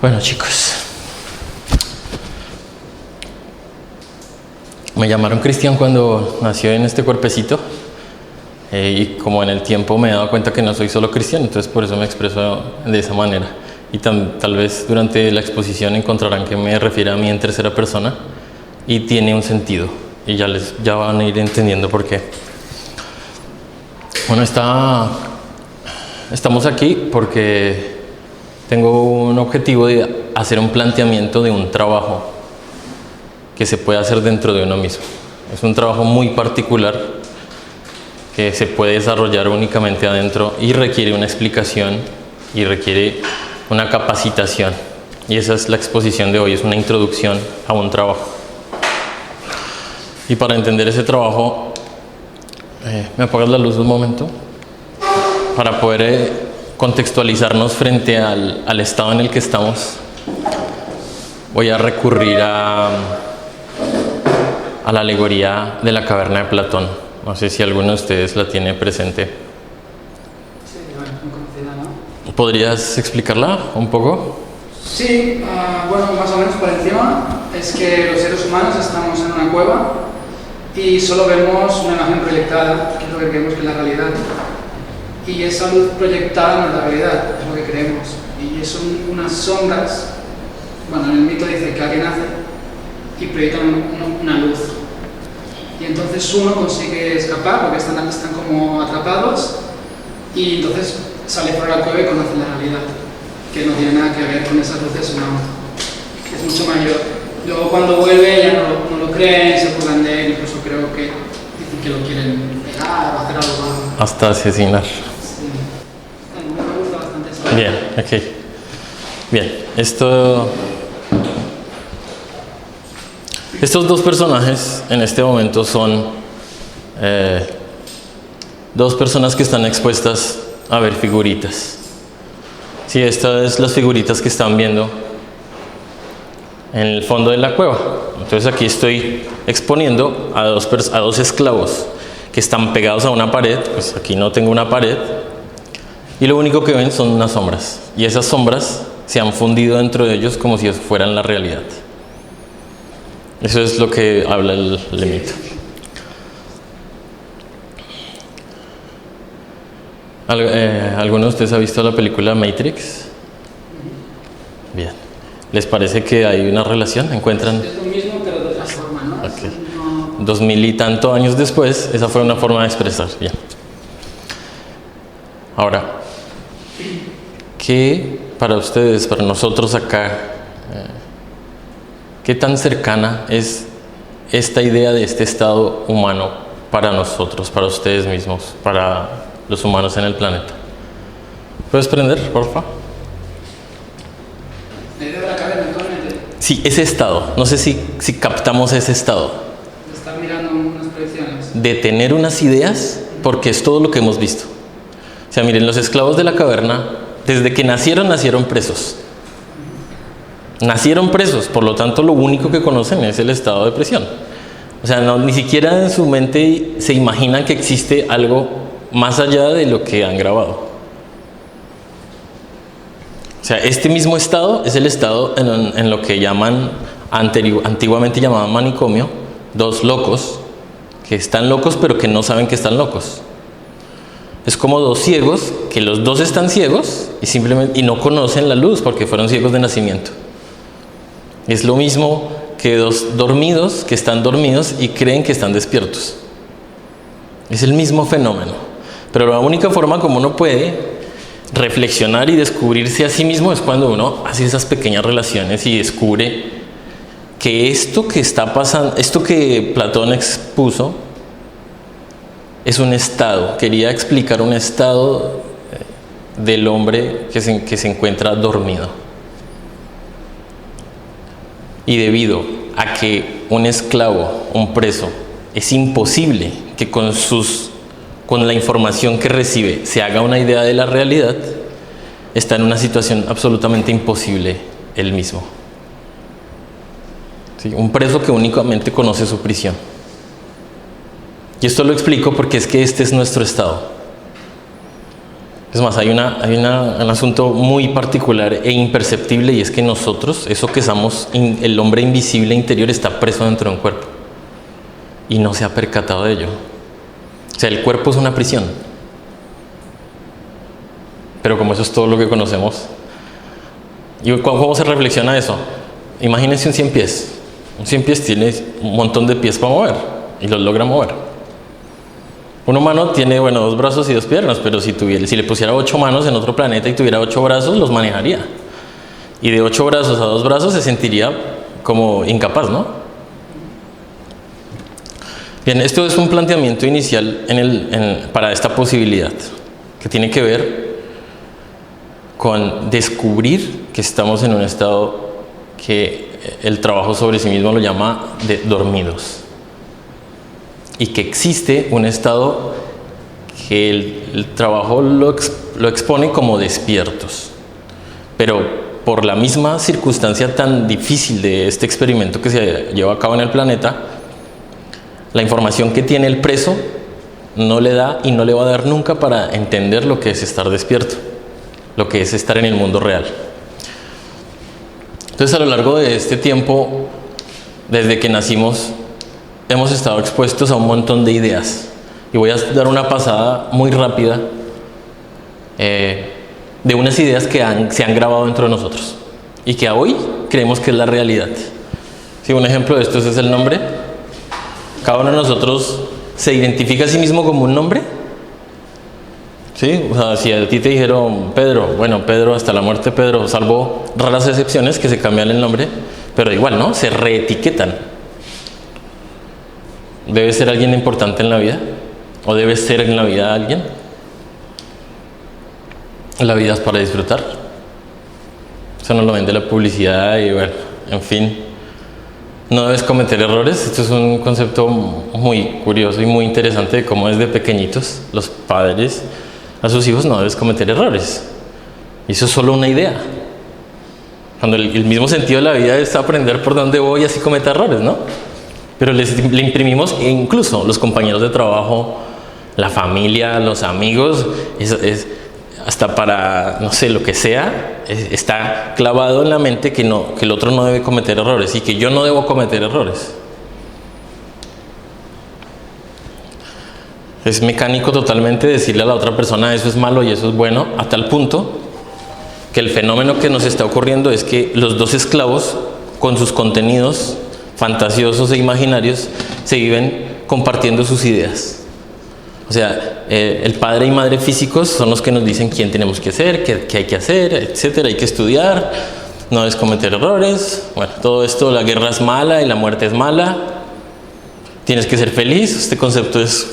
Bueno, chicos, me llamaron Cristian cuando nació en este cuerpecito y como en el tiempo me he dado cuenta que no soy solo cristiano, entonces por eso me expreso de esa manera. Y tal vez durante la exposición encontrarán que me refiere a mí en tercera persona y tiene un sentido y ya van a ir entendiendo por qué. Bueno, estamos aquí porque tengo un objetivo de hacer un planteamiento de un trabajo que se puede hacer dentro de uno mismo. Es un trabajo muy particular que se puede desarrollar únicamente adentro y requiere una explicación y requiere una capacitación. Y esa es la exposición de hoy, es una introducción a un trabajo. Y para entender ese trabajo, ¿me apagas la luz un momento? Para poder contextualizarnos frente al estado en el que estamos, voy a recurrir a la alegoría de la caverna de Platón. No sé si alguno de ustedes la tiene presente. Sí, muy conocida, ¿no? ¿Podrías explicarla un poco? Sí, bueno, más o menos por encima, es que los seres humanos estamos en una cueva y solo vemos una imagen proyectada, que es lo que creemos que es la realidad. Y esa luz proyectada no es la realidad, es lo que creemos. Y son unas sombras, bueno, en el mito dice que alguien hace y proyecta una luz. Y entonces uno consigue escapar porque están como atrapados y entonces sale por la cueva y conoce la realidad, que no tiene nada que ver con esas luces, sino que es mucho mayor. Luego cuando vuelve ya no lo creen, se burlan de él, incluso creo que dicen que lo quieren pegar o hacer algo malo. Hasta asesinar. Sí. Me gusta bastante eso. Bien, ok. Bien, estos dos personajes en este momento son dos personas que están expuestas a ver figuritas. Sí, estas son las figuritas que están viendo en el fondo de la cueva. Entonces aquí estoy exponiendo a dos esclavos que están pegados a una pared. Pues aquí no tengo una pared y lo único que ven son unas sombras, y esas sombras se han fundido dentro de ellos como si fueran la realidad. Eso es lo que habla el mito. ¿Alguno de ustedes ha visto la película Matrix? Bien. ¿Les parece que hay una relación? ¿Encuentran? Es lo mismo, pero de otra forma, ¿no? Okay. No... 2000 y tanto años después, esa fue una forma de expresar. Bien. Ahora, ¿qué para ustedes, para nosotros acá, qué tan cercana es esta idea de este estado humano para nosotros, para ustedes mismos, para los humanos en el planeta? ¿Puedes prender, por favor? La idea de la caverna actualmente, Sí, ese estado. No sé si captamos ese estado. de estar mirando unas proyecciones. De tener unas ideas, porque es todo lo que hemos visto. O sea, miren, los esclavos de la caverna, desde que nacieron presos. Nacieron presos, por lo tanto, lo único que conocen es el estado de prisión. O sea, ni siquiera en su mente se imaginan que existe algo más allá de lo que han grabado. O sea, este mismo estado es el estado en lo que llaman, antiguamente llamaban manicomio, dos locos, que están locos pero que no saben que están locos. Es como dos ciegos, que los dos están ciegos y no conocen la luz porque fueron ciegos de nacimiento. Es lo mismo que dos dormidos que están dormidos y creen que están despiertos. Es el mismo fenómeno. Pero la única forma como uno puede reflexionar y descubrirse a sí mismo es cuando uno hace esas pequeñas relaciones y descubre que esto que está pasando, esto que Platón expuso, es un estado. Quería explicar un estado del hombre que se encuentra dormido. Y debido a que un esclavo, un preso, es imposible que con la información que recibe se haga una idea de la realidad, está en una situación absolutamente imposible él mismo. ¿Sí? Un preso que únicamente conoce su prisión. Y esto lo explico porque es que este es nuestro estado. Es más, hay un asunto muy particular e imperceptible, y es que nosotros, eso que somos, el hombre invisible interior, está preso dentro de un cuerpo y no se ha percatado de ello. O sea, el cuerpo es una prisión, pero como eso es todo lo que conocemos. ¿Y cómo se reflexiona eso? Imagínense un 100 pies. Un 100 pies tiene un montón de pies para mover y los logra mover. Un humano tiene, 2 brazos y 2 piernas, pero si le pusiera 8 manos en otro planeta y tuviera 8 brazos, los manejaría. Y de 8 brazos a 2 brazos se sentiría como incapaz, ¿no? Bien, esto es un planteamiento inicial para esta posibilidad, que tiene que ver con descubrir que estamos en un estado que el trabajo sobre sí mismo lo llama de dormidos. Y que existe un estado que el trabajo lo expone como despiertos. Pero por la misma circunstancia tan difícil de este experimento que se lleva a cabo en el planeta, la información que tiene el preso no le da y no le va a dar nunca para entender lo que es estar despierto, lo que es estar en el mundo real. Entonces, a lo largo de este tiempo, desde que nacimos, hemos estado expuestos a un montón de ideas, y voy a dar una pasada muy rápida de unas ideas que se han grabado dentro de nosotros y que hoy creemos que es la realidad. Sí, un ejemplo de esto es el nombre. Cada uno de nosotros se identifica a sí mismo como un nombre. ¿Sí? O sea, si a ti te dijeron Pedro, Pedro hasta la muerte Pedro, salvo raras excepciones que se cambian el nombre, pero igual, ¿no? Se reetiquetan. ¿Debes ser alguien importante en la vida? ¿O debes ser en la vida alguien? La vida es para disfrutar. Eso nos lo vende la publicidad y en fin. No debes cometer errores. Esto es un concepto muy curioso y muy interesante de cómo desde pequeñitos los padres a sus hijos no debes cometer errores. Y eso es solo una idea. Cuando el mismo sentido de la vida es aprender por dónde voy y así cometa errores, ¿no? Pero le imprimimos, incluso los compañeros de trabajo, la familia, los amigos, es hasta para, no sé, lo que sea, está clavado en la mente que el otro no debe cometer errores y que yo no debo cometer errores. Es mecánico totalmente decirle a la otra persona eso es malo y eso es bueno, a tal punto que el fenómeno que nos está ocurriendo es que los dos esclavos, con sus contenidos fantasiosos e imaginarios, se viven compartiendo sus ideas. O sea, el padre y madre físicos son los que nos dicen quién tenemos que ser, qué hay que hacer, etcétera. Hay que estudiar, no debes cometer errores. Todo esto, la guerra es mala y la muerte es mala. Tienes que ser feliz. Este concepto es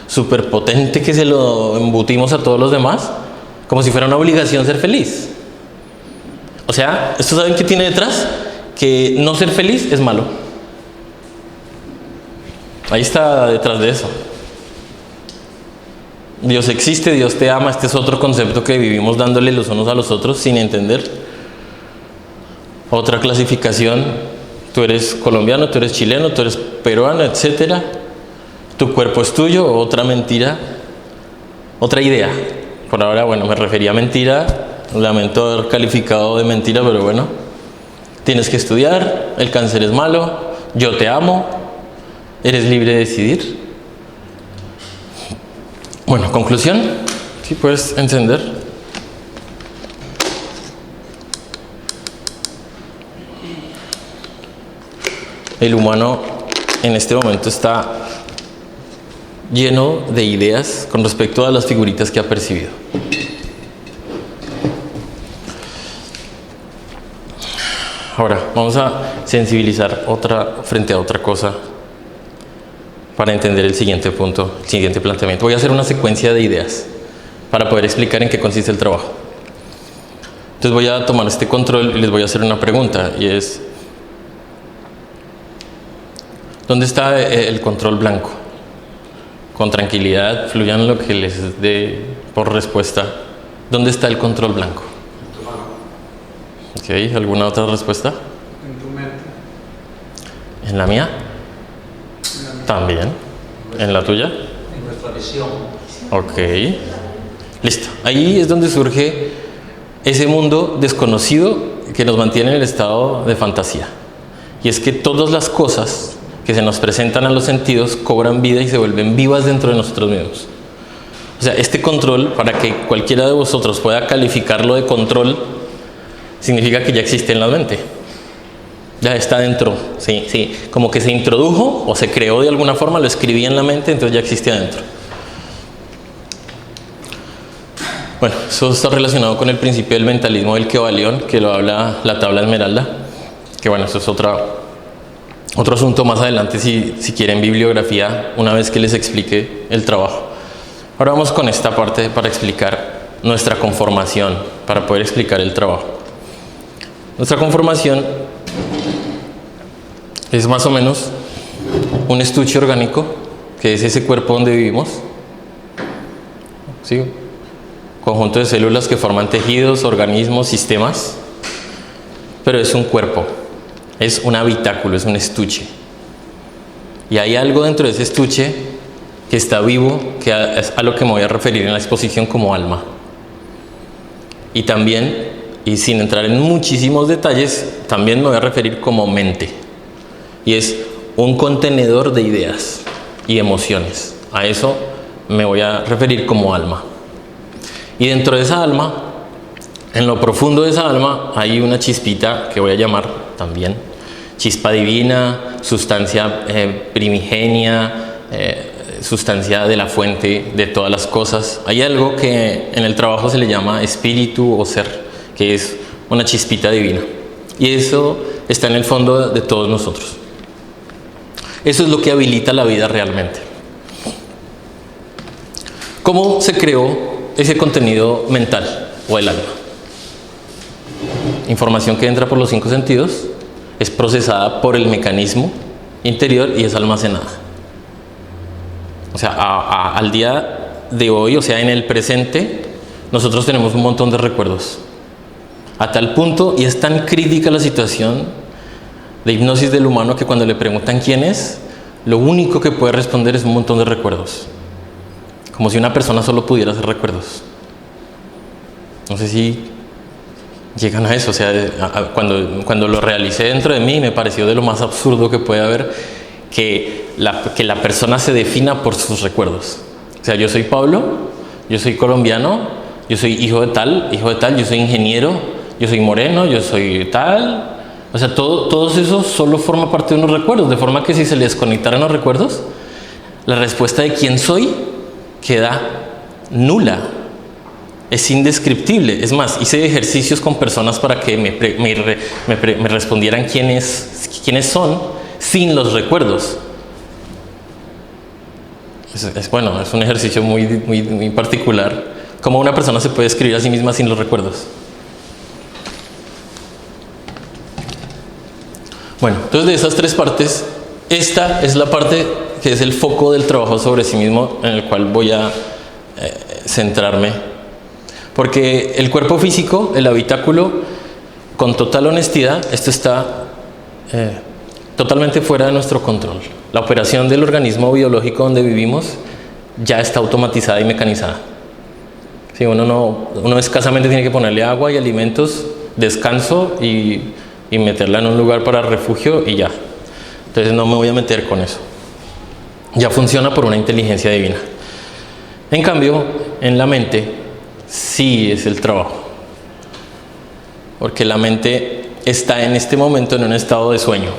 súper potente, que se lo embutimos a todos los demás, como si fuera una obligación ser feliz. O sea, ¿esto saben qué tiene detrás? Que no ser feliz es malo. Ahí está detrás de eso. Dios existe, Dios te ama. Este es otro concepto que vivimos dándole los unos a los otros sin entender. Otra clasificación: tú eres colombiano, tú eres chileno, tú eres peruano, etcétera. Tu cuerpo es tuyo. Otra mentira, otra idea. Por ahora, me refería a mentira. Lamento haber calificado de mentira, pero tienes que estudiar, el cáncer es malo, yo te amo, eres libre de decidir. Conclusión. ¿Sí puedes encender? El humano en este momento está lleno de ideas con respecto a las figuritas que ha percibido. Ahora, vamos a sensibilizar frente a otra cosa para entender el siguiente punto, el siguiente planteamiento. Voy a hacer una secuencia de ideas para poder explicar en qué consiste el trabajo. Entonces voy a tomar este control y les voy a hacer una pregunta, y es: ¿dónde está el control blanco? Con tranquilidad, fluyan lo que les dé por respuesta. ¿Dónde está el control blanco? Ok, ¿alguna otra respuesta? En tu mente. ¿En la mía? También. ¿En la tuya? En nuestra visión. Ok. Listo. Ahí es donde surge ese mundo desconocido que nos mantiene en el estado de fantasía. Y es que todas las cosas que se nos presentan a los sentidos cobran vida y se vuelven vivas dentro de nosotros mismos. O sea, este control, para que cualquiera de vosotros pueda calificarlo de control, significa que ya existe en la mente. Ya está dentro, sí, como que se introdujo o se creó de alguna forma, lo escribí en la mente, entonces ya existía dentro. Bueno, eso está relacionado con el principio del mentalismo del Kybalión, que lo habla la tabla esmeralda, que bueno, eso es otro asunto más adelante si quieren bibliografía, una vez que les explique el trabajo. Ahora vamos con esta parte para explicar nuestra conformación, para poder explicar el trabajo. Nuestra conformación es más o menos un estuche orgánico, que es ese cuerpo donde vivimos, ¿sí? Conjunto de células que forman tejidos, organismos, sistemas, pero es un cuerpo, es un habitáculo, es un estuche. Y hay algo dentro de ese estuche que está vivo, que es a lo que me voy a referir en la exposición como alma. Y también, y sin entrar en muchísimos detalles, también me voy a referir como mente. Y es un contenedor de ideas y emociones. A eso me voy a referir como alma. Y dentro de esa alma, en lo profundo de esa alma, hay una chispita que voy a llamar también chispa divina, sustancia primigenia, sustancia de la fuente de todas las cosas. Hay algo que en el trabajo se le llama espíritu o ser, que es una chispita divina. Y eso está en el fondo de todos nosotros. Eso es lo que habilita la vida realmente. ¿Cómo se creó ese contenido mental o el alma? Información que entra por los 5 sentidos, es procesada por el mecanismo interior y es almacenada. O sea, al día de hoy, o sea, en el presente, nosotros tenemos un montón de recuerdos. A tal punto, y es tan crítica la situación de hipnosis del humano, que cuando le preguntan quién es, lo único que puede responder es un montón de recuerdos. Como si una persona solo pudiera hacer recuerdos. No sé si llegan a eso. O sea, cuando lo realicé dentro de mí, me pareció de lo más absurdo que puede haber que la persona se defina por sus recuerdos. O sea, yo soy Pablo, yo soy colombiano, yo soy hijo de tal, yo soy ingeniero, yo soy moreno, yo soy tal. O sea, todos esos solo forman parte de unos recuerdos, de forma que si se les desconectaran los recuerdos, la respuesta de quién soy queda nula, es indescriptible. Es más, hice ejercicios con personas para que me respondieran quiénes son sin los recuerdos. Bueno, es un ejercicio muy particular. ¿Cómo una persona se puede escribir a sí misma sin los recuerdos? Bueno, entonces de esas 3 partes, esta es la parte que es el foco del trabajo sobre sí mismo, en el cual voy a centrarme. Porque el cuerpo físico, el habitáculo, con total honestidad, esto está totalmente fuera de nuestro control. La operación del organismo biológico donde vivimos ya está automatizada y mecanizada. Sí, uno escasamente tiene que ponerle agua y alimentos, descanso y meterla en un lugar para refugio y ya. Entonces no me voy a meter con eso. Ya funciona por una inteligencia divina. En cambio, en la mente sí es el trabajo. Porque la mente está en este momento en un estado de sueño.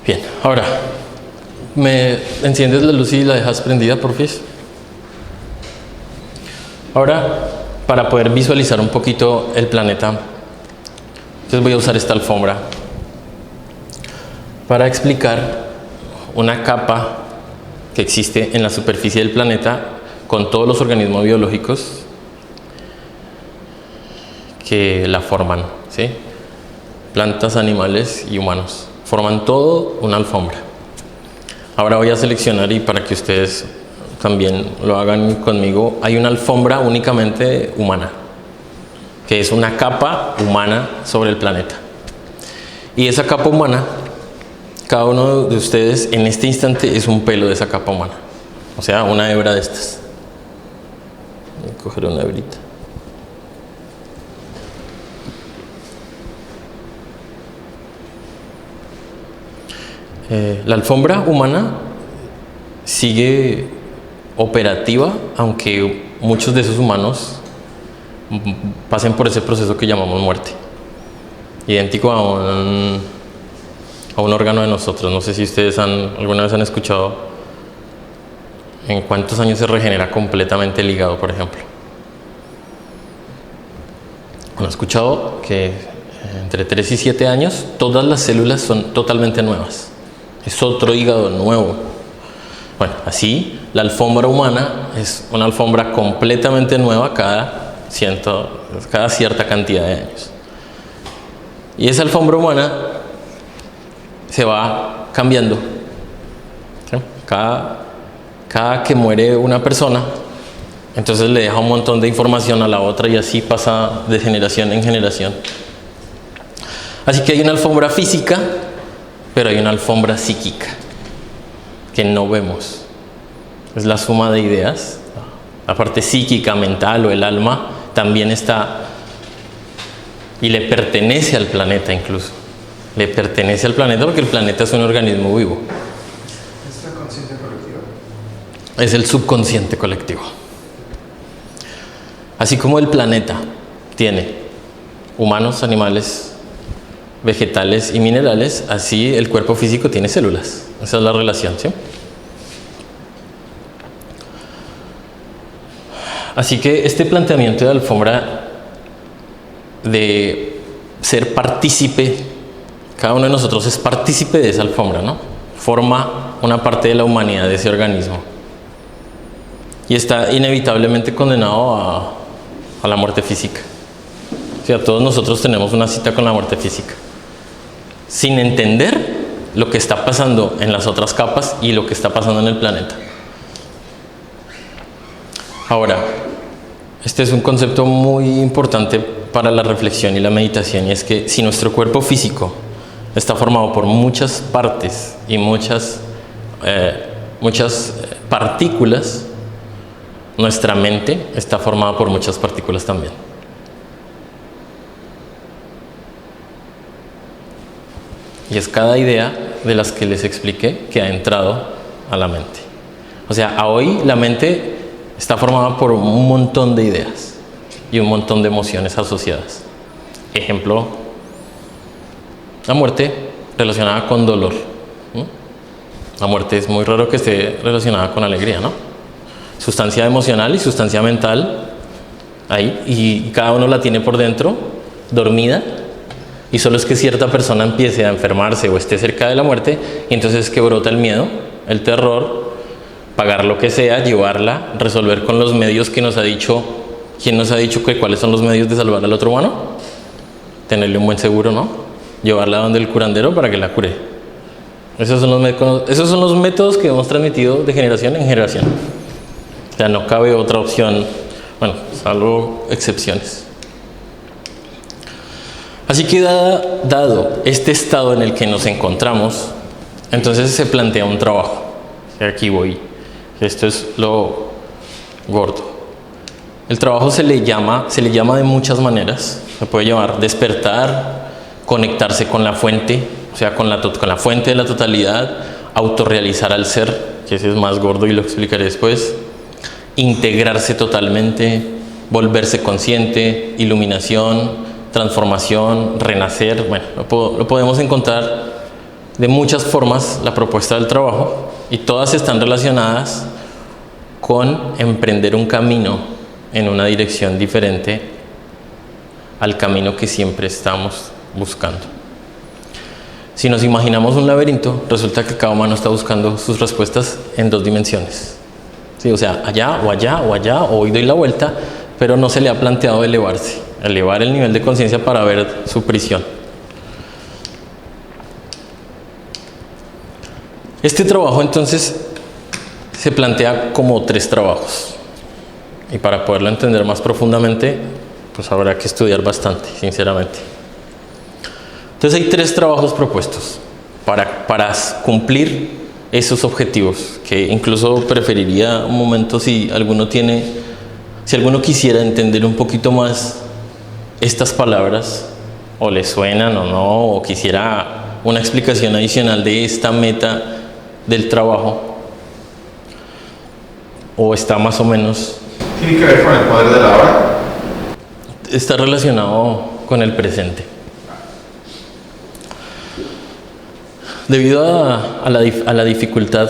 Bien, ahora, ¿me enciendes la luz y la dejas prendida, porfis? Ahora, para poder visualizar un poquito el planeta, entonces voy a usar esta alfombra para explicar una capa que existe en la superficie del planeta con todos los organismos biológicos que la forman, ¿sí? Plantas, animales y humanos. Forman todo una alfombra. Ahora voy a seleccionar, y para que ustedes también lo hagan conmigo, hay una alfombra únicamente humana, que es una capa humana sobre el planeta. Y esa capa humana, cada uno de ustedes en este instante es un pelo de esa capa humana. O sea, una hebra de estas. Voy a coger una hebrita. La alfombra humana sigue operativa, aunque muchos de esos humanos pasen por ese proceso que llamamos muerte, idéntico a un órgano de nosotros. No sé si ustedes alguna vez han escuchado en cuántos años se regenera completamente el hígado, por ejemplo. Han escuchado que entre 3 y 7 años todas las células son totalmente nuevas. Es otro hígado nuevo. Bueno, así la alfombra humana es una alfombra completamente nueva cada cierta cantidad de años. Y esa alfombra humana se va cambiando. ¿Sí? Cada que muere una persona, entonces le deja un montón de información a la otra y así pasa de generación en generación. Así que hay una alfombra física, pero hay una alfombra psíquica que no vemos. Es la suma de ideas. La parte psíquica, mental o el alma también está y le pertenece al planeta incluso. Le pertenece al planeta porque el planeta es un organismo vivo. ¿Es el consciente colectivo? Es el subconsciente colectivo. Así como el planeta tiene humanos, animales, vegetales y minerales, así el cuerpo físico tiene células. Esa es la relación, ¿sí? Así que este planteamiento de alfombra de ser partícipe, cada uno de nosotros es partícipe de esa alfombra, ¿no? Forma una parte de la humanidad de ese organismo y está inevitablemente condenado a la muerte física. O sea, todos nosotros tenemos una cita con la muerte física, sin entender lo que está pasando en las otras capas y lo que está pasando en el planeta. Ahora, este es un concepto muy importante para la reflexión y la meditación, y es que si nuestro cuerpo físico está formado por muchas partes y muchas partículas, nuestra mente está formada por muchas partículas también. Y es cada idea de las que les expliqué que ha entrado a la mente. O sea, hoy la mente está formada por un montón de ideas y un montón de emociones asociadas. Ejemplo, la muerte relacionada con dolor. La muerte es muy raro que esté relacionada con alegría, ¿no? Sustancia emocional y sustancia mental ahí, y cada uno la tiene por dentro, dormida, y solo es que cierta persona empiece a enfermarse o esté cerca de la muerte, y entonces es que brota el miedo, el terror, pagar lo que sea, llevarla, resolver con los medios que nos ha dicho. ¿Quién nos ha dicho que cuáles son los medios de salvar al otro humano? Tenerle un buen seguro, ¿no? Llevarla donde el curandero para que la cure. Esos son los métodos que hemos transmitido de generación en generación. O sea, no cabe otra opción, bueno, salvo excepciones. Así que dado este estado en el que nos encontramos, entonces se plantea un trabajo. Aquí voy. Esto es lo gordo. El trabajo se le llama de muchas maneras. Se puede llamar despertar, conectarse con la fuente, o sea, con la fuente de la totalidad, autorrealizar al ser, que ese es más gordo y lo explicaré después, integrarse totalmente, volverse consciente, iluminación, transformación, renacer. Bueno, lo podemos encontrar de muchas formas, la propuesta del trabajo, y todas están relacionadas con emprender un camino en una dirección diferente al camino que siempre estamos buscando. Si nos imaginamos un laberinto, resulta que cada humano está buscando sus respuestas en 2 dimensiones. Sí, o sea, allá o allá o allá, o hoy doy la vuelta, pero no se le ha planteado elevarse, elevar el nivel de conciencia para ver su prisión. Este trabajo entonces se plantea como 3 trabajos, y para poderlo entender más profundamente, pues habrá que estudiar bastante, sinceramente. Entonces hay 3 trabajos propuestos para cumplir esos objetivos, que incluso preferiría un momento si alguno quisiera entender un poquito más estas palabras, o le suenan o no, o quisiera una explicación adicional de esta meta del trabajo, o está más o menos... ¿Tiene que ver con el poder de la hora? Está relacionado con el presente. Debido a la dificultad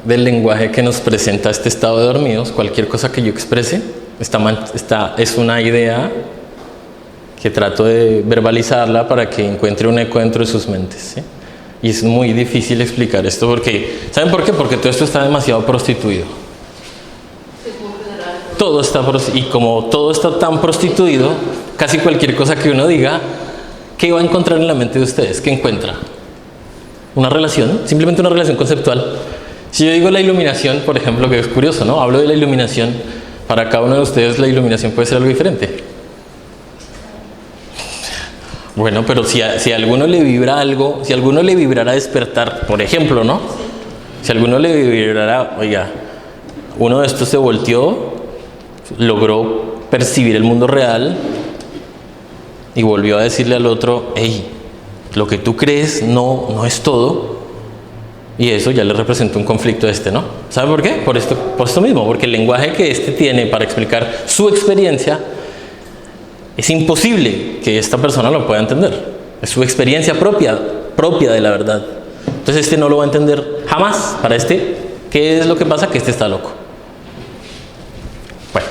del lenguaje que nos presenta este estado de dormidos, cualquier cosa que yo exprese es una idea que trato de verbalizarla para que encuentre un eco dentro de sus mentes, ¿sí? Y es muy difícil explicar esto porque, ¿saben por qué? Porque todo esto está demasiado prostituido. Y como todo está tan prostituido, casi cualquier cosa que uno diga, ¿qué va a encontrar en la mente de ustedes? ¿Qué encuentra? Una relación, simplemente una relación conceptual. Si yo digo la iluminación, por ejemplo, que es curioso, ¿no? Hablo de la iluminación, para cada uno de ustedes la iluminación puede ser algo diferente. Bueno, pero si a alguno le vibra algo, si a alguno le vibrara despertar, por ejemplo, ¿no? Si a alguno le vibrara, oiga, uno de estos se volteó, logró percibir el mundo real y volvió a decirle al otro, hey, lo que tú crees no es todo, y eso ya le representa un conflicto ¿no? ¿Sabe por qué? Por esto mismo, porque el lenguaje que tiene para explicar su experiencia es imposible que esta persona lo pueda entender. Es su experiencia propia de la verdad. Entonces no lo va a entender jamás. Para ¿qué es lo que pasa? Que está loco. Bueno.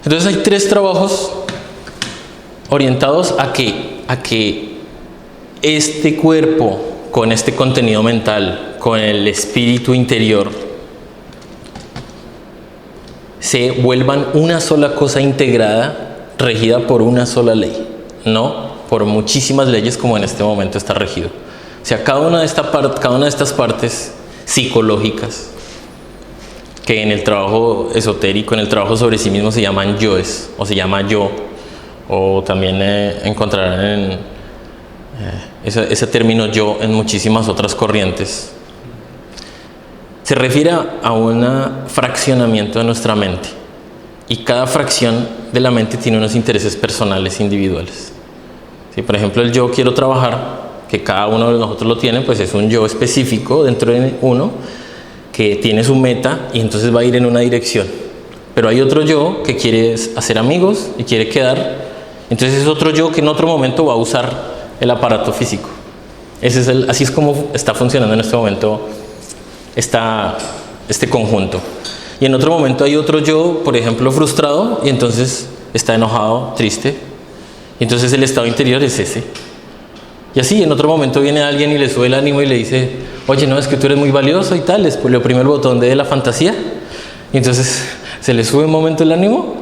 Entonces hay 3 trabajos orientados a que este cuerpo, con este contenido mental, con el espíritu interior, se vuelvan una sola cosa integrada, regida por una sola ley, no por muchísimas leyes como en este momento está regido. O sea, cada una de estas partes psicológicas, que en el trabajo esotérico, en el trabajo sobre sí mismo se llaman yoes, o se llama yo, o también encontrarán ese término yo en muchísimas otras corrientes. Se refiere a un fraccionamiento de nuestra mente, y cada fracción de la mente tiene unos intereses personales individuales. Si por ejemplo el yo quiero trabajar, que cada uno de nosotros lo tiene, pues es un yo específico dentro de uno que tiene su meta y entonces va a ir en una dirección. Pero hay otro yo que quiere hacer amigos y quiere quedar, entonces es otro yo que en otro momento va a usar el aparato físico. Así es como está funcionando en este momento este conjunto. Y en otro momento hay otro yo, por ejemplo, frustrado, y entonces está enojado, triste, y entonces el estado interior es ese. Y así, en otro momento viene alguien y le sube el ánimo y le dice, oye, no, es que tú eres muy valioso y tal, después le oprime el botón de la fantasía, y entonces se le sube un momento el ánimo,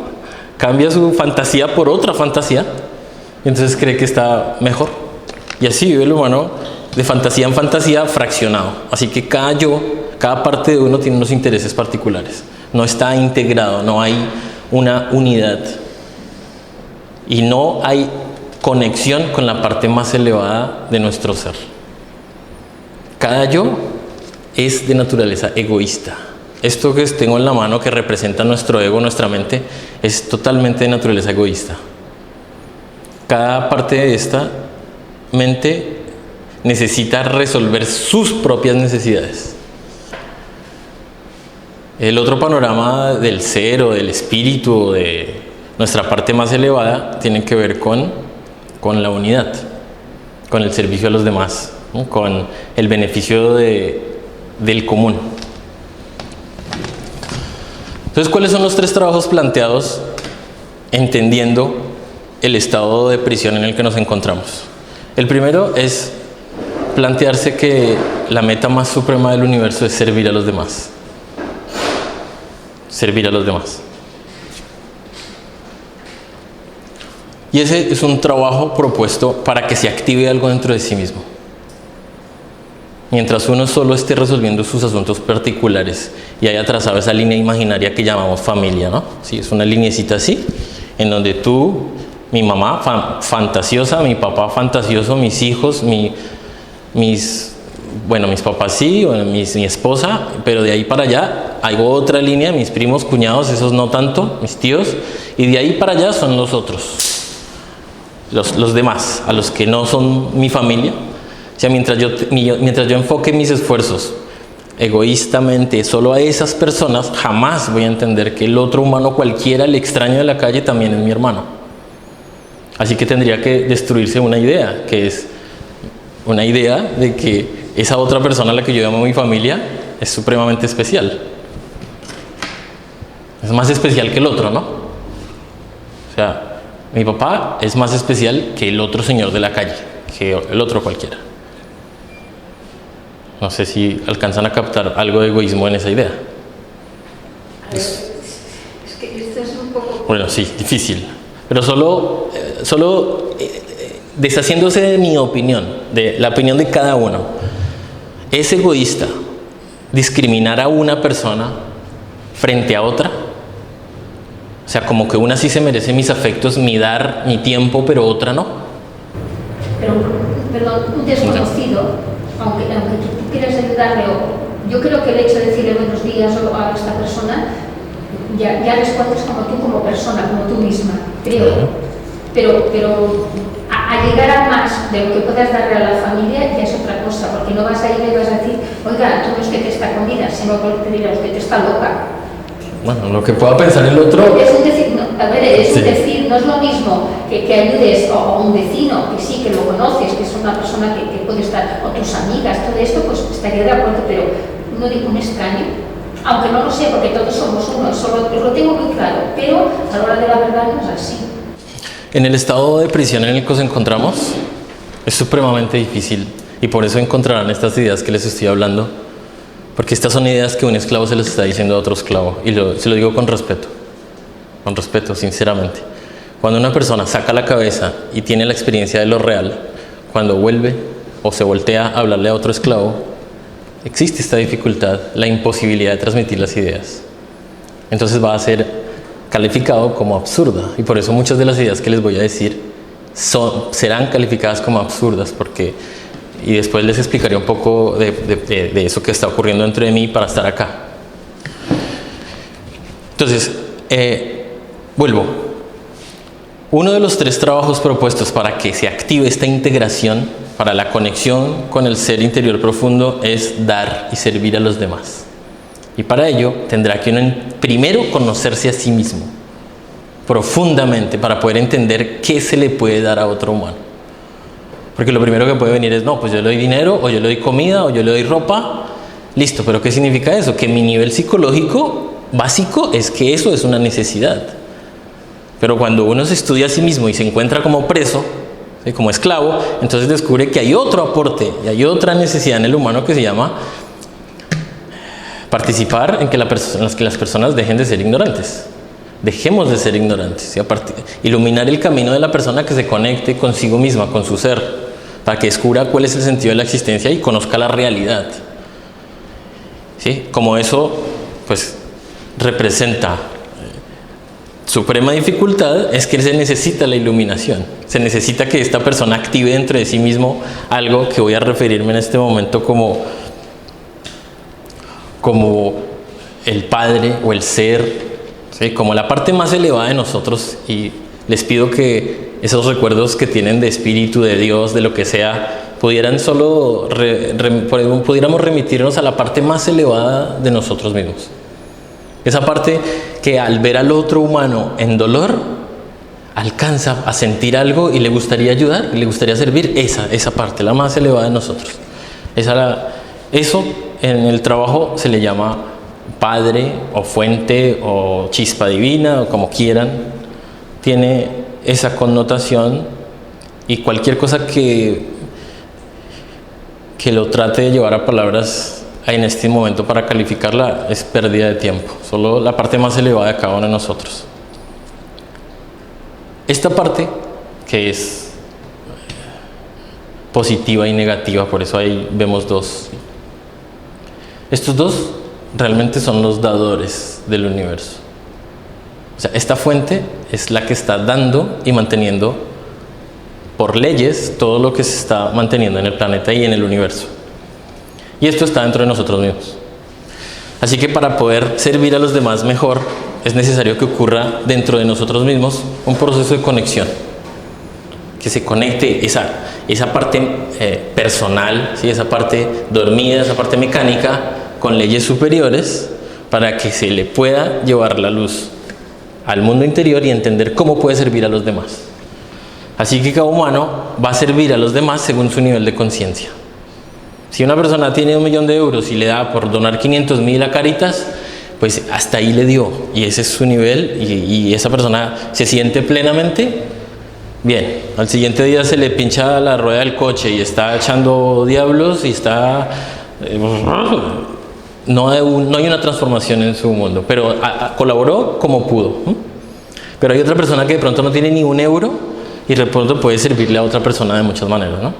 cambia su fantasía por otra fantasía, y entonces cree que está mejor. Y así vive el humano de fantasía en fantasía fraccionado. Así que cada parte de uno tiene unos intereses particulares. No está integrado, no hay una unidad. Y no hay conexión con la parte más elevada de nuestro ser. Cada yo es de naturaleza egoísta. Esto que tengo en la mano, que representa nuestro ego, nuestra mente, es totalmente de naturaleza egoísta. Cada parte de esta mente necesita resolver sus propias necesidades. El otro panorama del ser o del espíritu o de nuestra parte más elevada tiene que ver con la unidad, con el servicio a los demás, ¿no? Con el beneficio del común. Entonces, ¿cuáles son los 3 trabajos planteados entendiendo el estado de prisión en el que nos encontramos? El primero es plantearse que la meta más suprema del universo es servir a los demás. Servir a los demás. Y ese es un trabajo propuesto para que se active algo dentro de sí mismo. Mientras uno solo esté resolviendo sus asuntos particulares y haya trazado esa línea imaginaria que llamamos familia, ¿no? Sí, es una lineecita así, en donde tú, mi mamá fantasiosa, mi papá fantasioso, mis hijos, mis bueno, mis papás sí, bueno, mi esposa, pero de ahí para allá hay otra línea, mis primos, cuñados, esos no tanto, mis tíos, y de ahí para allá son los otros, los demás, a los que no son mi familia. O sea, mientras yo enfoque mis esfuerzos egoístamente solo a esas personas, jamás voy a entender que el otro humano cualquiera, el extraño de la calle, también es mi hermano. Así que tendría que destruirse una idea, que es una idea de que esa otra persona a la que yo llamo mi familia es supremamente especial. Es más especial que el otro, ¿no? O sea, mi papá es más especial que el otro señor de la calle, que el otro cualquiera. No sé si alcanzan a captar algo de egoísmo en esa idea. Es que esto es un poco... Bueno, sí, difícil. Pero solo deshaciéndose de mi opinión, de la opinión de cada uno. ¿Es egoísta discriminar a una persona frente a otra? O sea, como que una sí se merece mis afectos, mi dar, mi tiempo, pero otra no. Pero, perdón, un desconocido, aunque tú quieras ayudarle, yo creo que el hecho de decirle buenos días a esta persona, ya respondes como tú, como persona, como tú misma, creo. Pero a llegar a más de lo que puedas darle a la familia ya es otra cosa, porque no vas a ir y vas a decir, oiga, tú no es que te está comida, sino que te dirás que te está loca. Bueno, lo que pueda pensar el otro... Es un decir, no, a ver, es un decir, no es lo mismo que ayudes a un vecino, que sí, que lo conoces, que es una persona que puede estar, o tus amigas, todo esto, pues estaría de acuerdo, pero no digo un extraño, aunque no lo sé, porque todos somos uno, solo lo tengo muy claro, pero a la hora de la verdad no es así. En el estado de prisión en el que nos encontramos es supremamente difícil, y por eso encontrarán estas ideas que les estoy hablando, porque estas son ideas que un esclavo se les está diciendo a otro esclavo, y se lo digo con respeto, sinceramente. Cuando una persona saca la cabeza y tiene la experiencia de lo real, cuando vuelve o se voltea a hablarle a otro esclavo, existe esta dificultad, la imposibilidad de transmitir las ideas. Entonces va a ser calificado como absurda, y por eso muchas de las ideas que les voy a decir serán calificadas como absurdas, y después les explicaré un poco de eso que está ocurriendo dentro de mí para estar acá. Entonces, vuelvo. Uno de los 3 trabajos propuestos para que se active esta integración, para la conexión con el ser interior profundo, es dar y servir a los demás. Y para ello tendrá que uno primero conocerse a sí mismo profundamente para poder entender qué se le puede dar a otro humano. Porque lo primero que puede venir es, no, pues yo le doy dinero, o yo le doy comida, o yo le doy ropa. Listo, pero ¿qué significa eso? Que mi nivel psicológico básico es que eso es una necesidad. Pero cuando uno se estudia a sí mismo y se encuentra como preso, ¿sí?, como esclavo, entonces descubre que hay otro aporte y hay otra necesidad en el humano que se llama participar en que las personas dejen de ser ignorantes. Dejemos de ser ignorantes, iluminar el camino de la persona que se conecte consigo misma, con su ser, para que descubra cuál es el sentido de la existencia y conozca la realidad. ¿Sí? Como eso, pues, representa suprema dificultad, es que se necesita la iluminación. Se necesita que esta persona active dentro de sí mismo algo que voy a referirme en este momento como el Padre o el ser, ¿sí?, como la parte más elevada de nosotros, y les pido que esos recuerdos que tienen de espíritu, de Dios, de lo que sea, pudiéramos remitirnos a la parte más elevada de nosotros mismos. Esa parte que al ver al otro humano en dolor, alcanza a sentir algo y le gustaría ayudar, y le gustaría servir, esa parte, la más elevada de nosotros. Eso en el trabajo se le llama Padre o fuente o chispa divina, o como quieran. Tiene esa connotación, y cualquier cosa que lo trate de llevar a palabras en este momento para calificarla es pérdida de tiempo. Solo la parte más elevada de cada uno de nosotros. Esta parte, que es positiva y negativa, por eso ahí vemos 2. Estos 2 realmente son los dadores del universo. O sea, esta fuente es la que está dando y manteniendo por leyes todo lo que se está manteniendo en el planeta y en el universo. Y esto está dentro de nosotros mismos. Así que para poder servir a los demás mejor, es necesario que ocurra dentro de nosotros mismos un proceso de conexión. Que se conecte esa parte personal, ¿sí? Esa parte dormida, esa parte mecánica, con leyes superiores, para que se le pueda llevar la luz al mundo interior y entender cómo puede servir a los demás. Así que cada humano va a servir a los demás según su nivel de conciencia. Si una persona tiene 1.000.000 de euros y le da por donar 500.000 a Cáritas, pues hasta ahí le dio, y ese es su nivel, y esa persona se siente plenamente bien. Al siguiente día se le pincha la rueda del coche y está echando diablos y está... no hay una transformación en su mundo, pero colaboró como pudo. Pero hay otra persona que de pronto no tiene ni 1 euro y de pronto puede servirle a otra persona de muchas maneras, ¿no?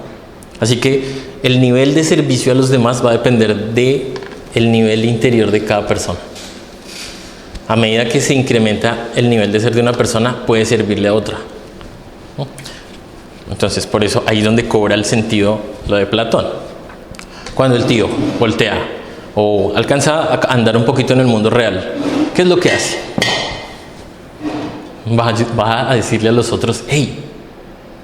Así que el nivel de servicio a los demás va a depender del nivel interior de cada persona. A medida que se incrementa el nivel de ser de una persona, puede servirle a otra, ¿no? Entonces, por eso ahí es donde cobra el sentido lo de Platón. Cuando el tío voltea o alcanza a andar un poquito en el mundo real, ¿qué es lo que hace? Va a decirle a los otros, hey,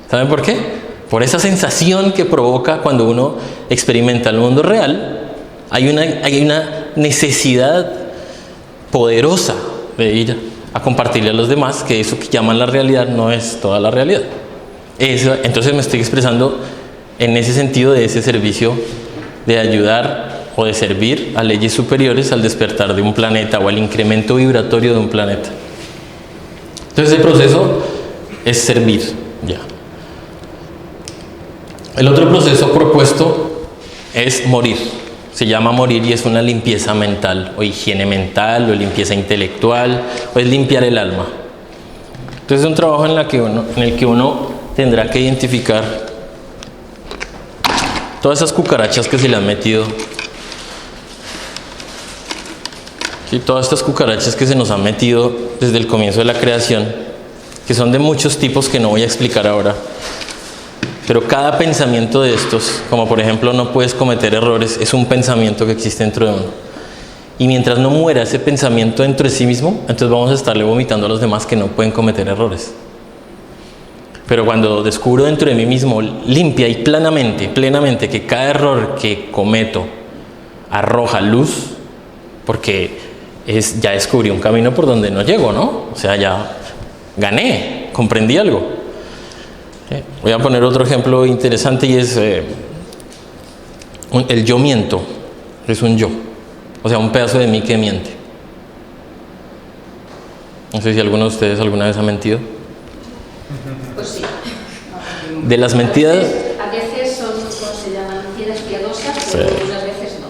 ¿saben por qué? Por esa sensación que provoca cuando uno experimenta el mundo real, hay una necesidad poderosa de ir a compartirle a los demás que eso que llaman la realidad no es toda la realidad. Entonces me estoy expresando en ese sentido de ese servicio de ayudar o de servir a leyes superiores al despertar de un planeta o al incremento vibratorio de un planeta. Entonces el proceso es servir, ya. El otro proceso propuesto es morir. Se llama morir y es una limpieza mental, o higiene mental, o limpieza intelectual, o es limpiar el alma. Entonces es un trabajo en el que uno tendrá que identificar todas esas cucarachas que se le han metido. ¿Sí? Todas estas cucarachas que se nos han metido desde el comienzo de la creación, que son de muchos tipos que no voy a explicar ahora. Pero cada pensamiento de estos, como por ejemplo no puedes cometer errores, es un pensamiento que existe dentro de uno. Y mientras no muera ese pensamiento dentro de sí mismo, entonces vamos a estarle vomitando a los demás que no pueden cometer errores. Pero cuando descubro dentro de mí mismo, limpia y plenamente, que cada error que cometo arroja luz, porque ya descubrí un camino por donde no llego, ¿no? O sea, ya gané, comprendí algo. Voy a poner otro ejemplo interesante y es el yo miento. Es un yo, o sea, un pedazo de mí que miente. No sé si alguno de ustedes alguna vez ha mentido. Pues sí. De las mentiras... A veces son, ¿cómo se llaman? Mentiras piadosas, pero algunas veces no.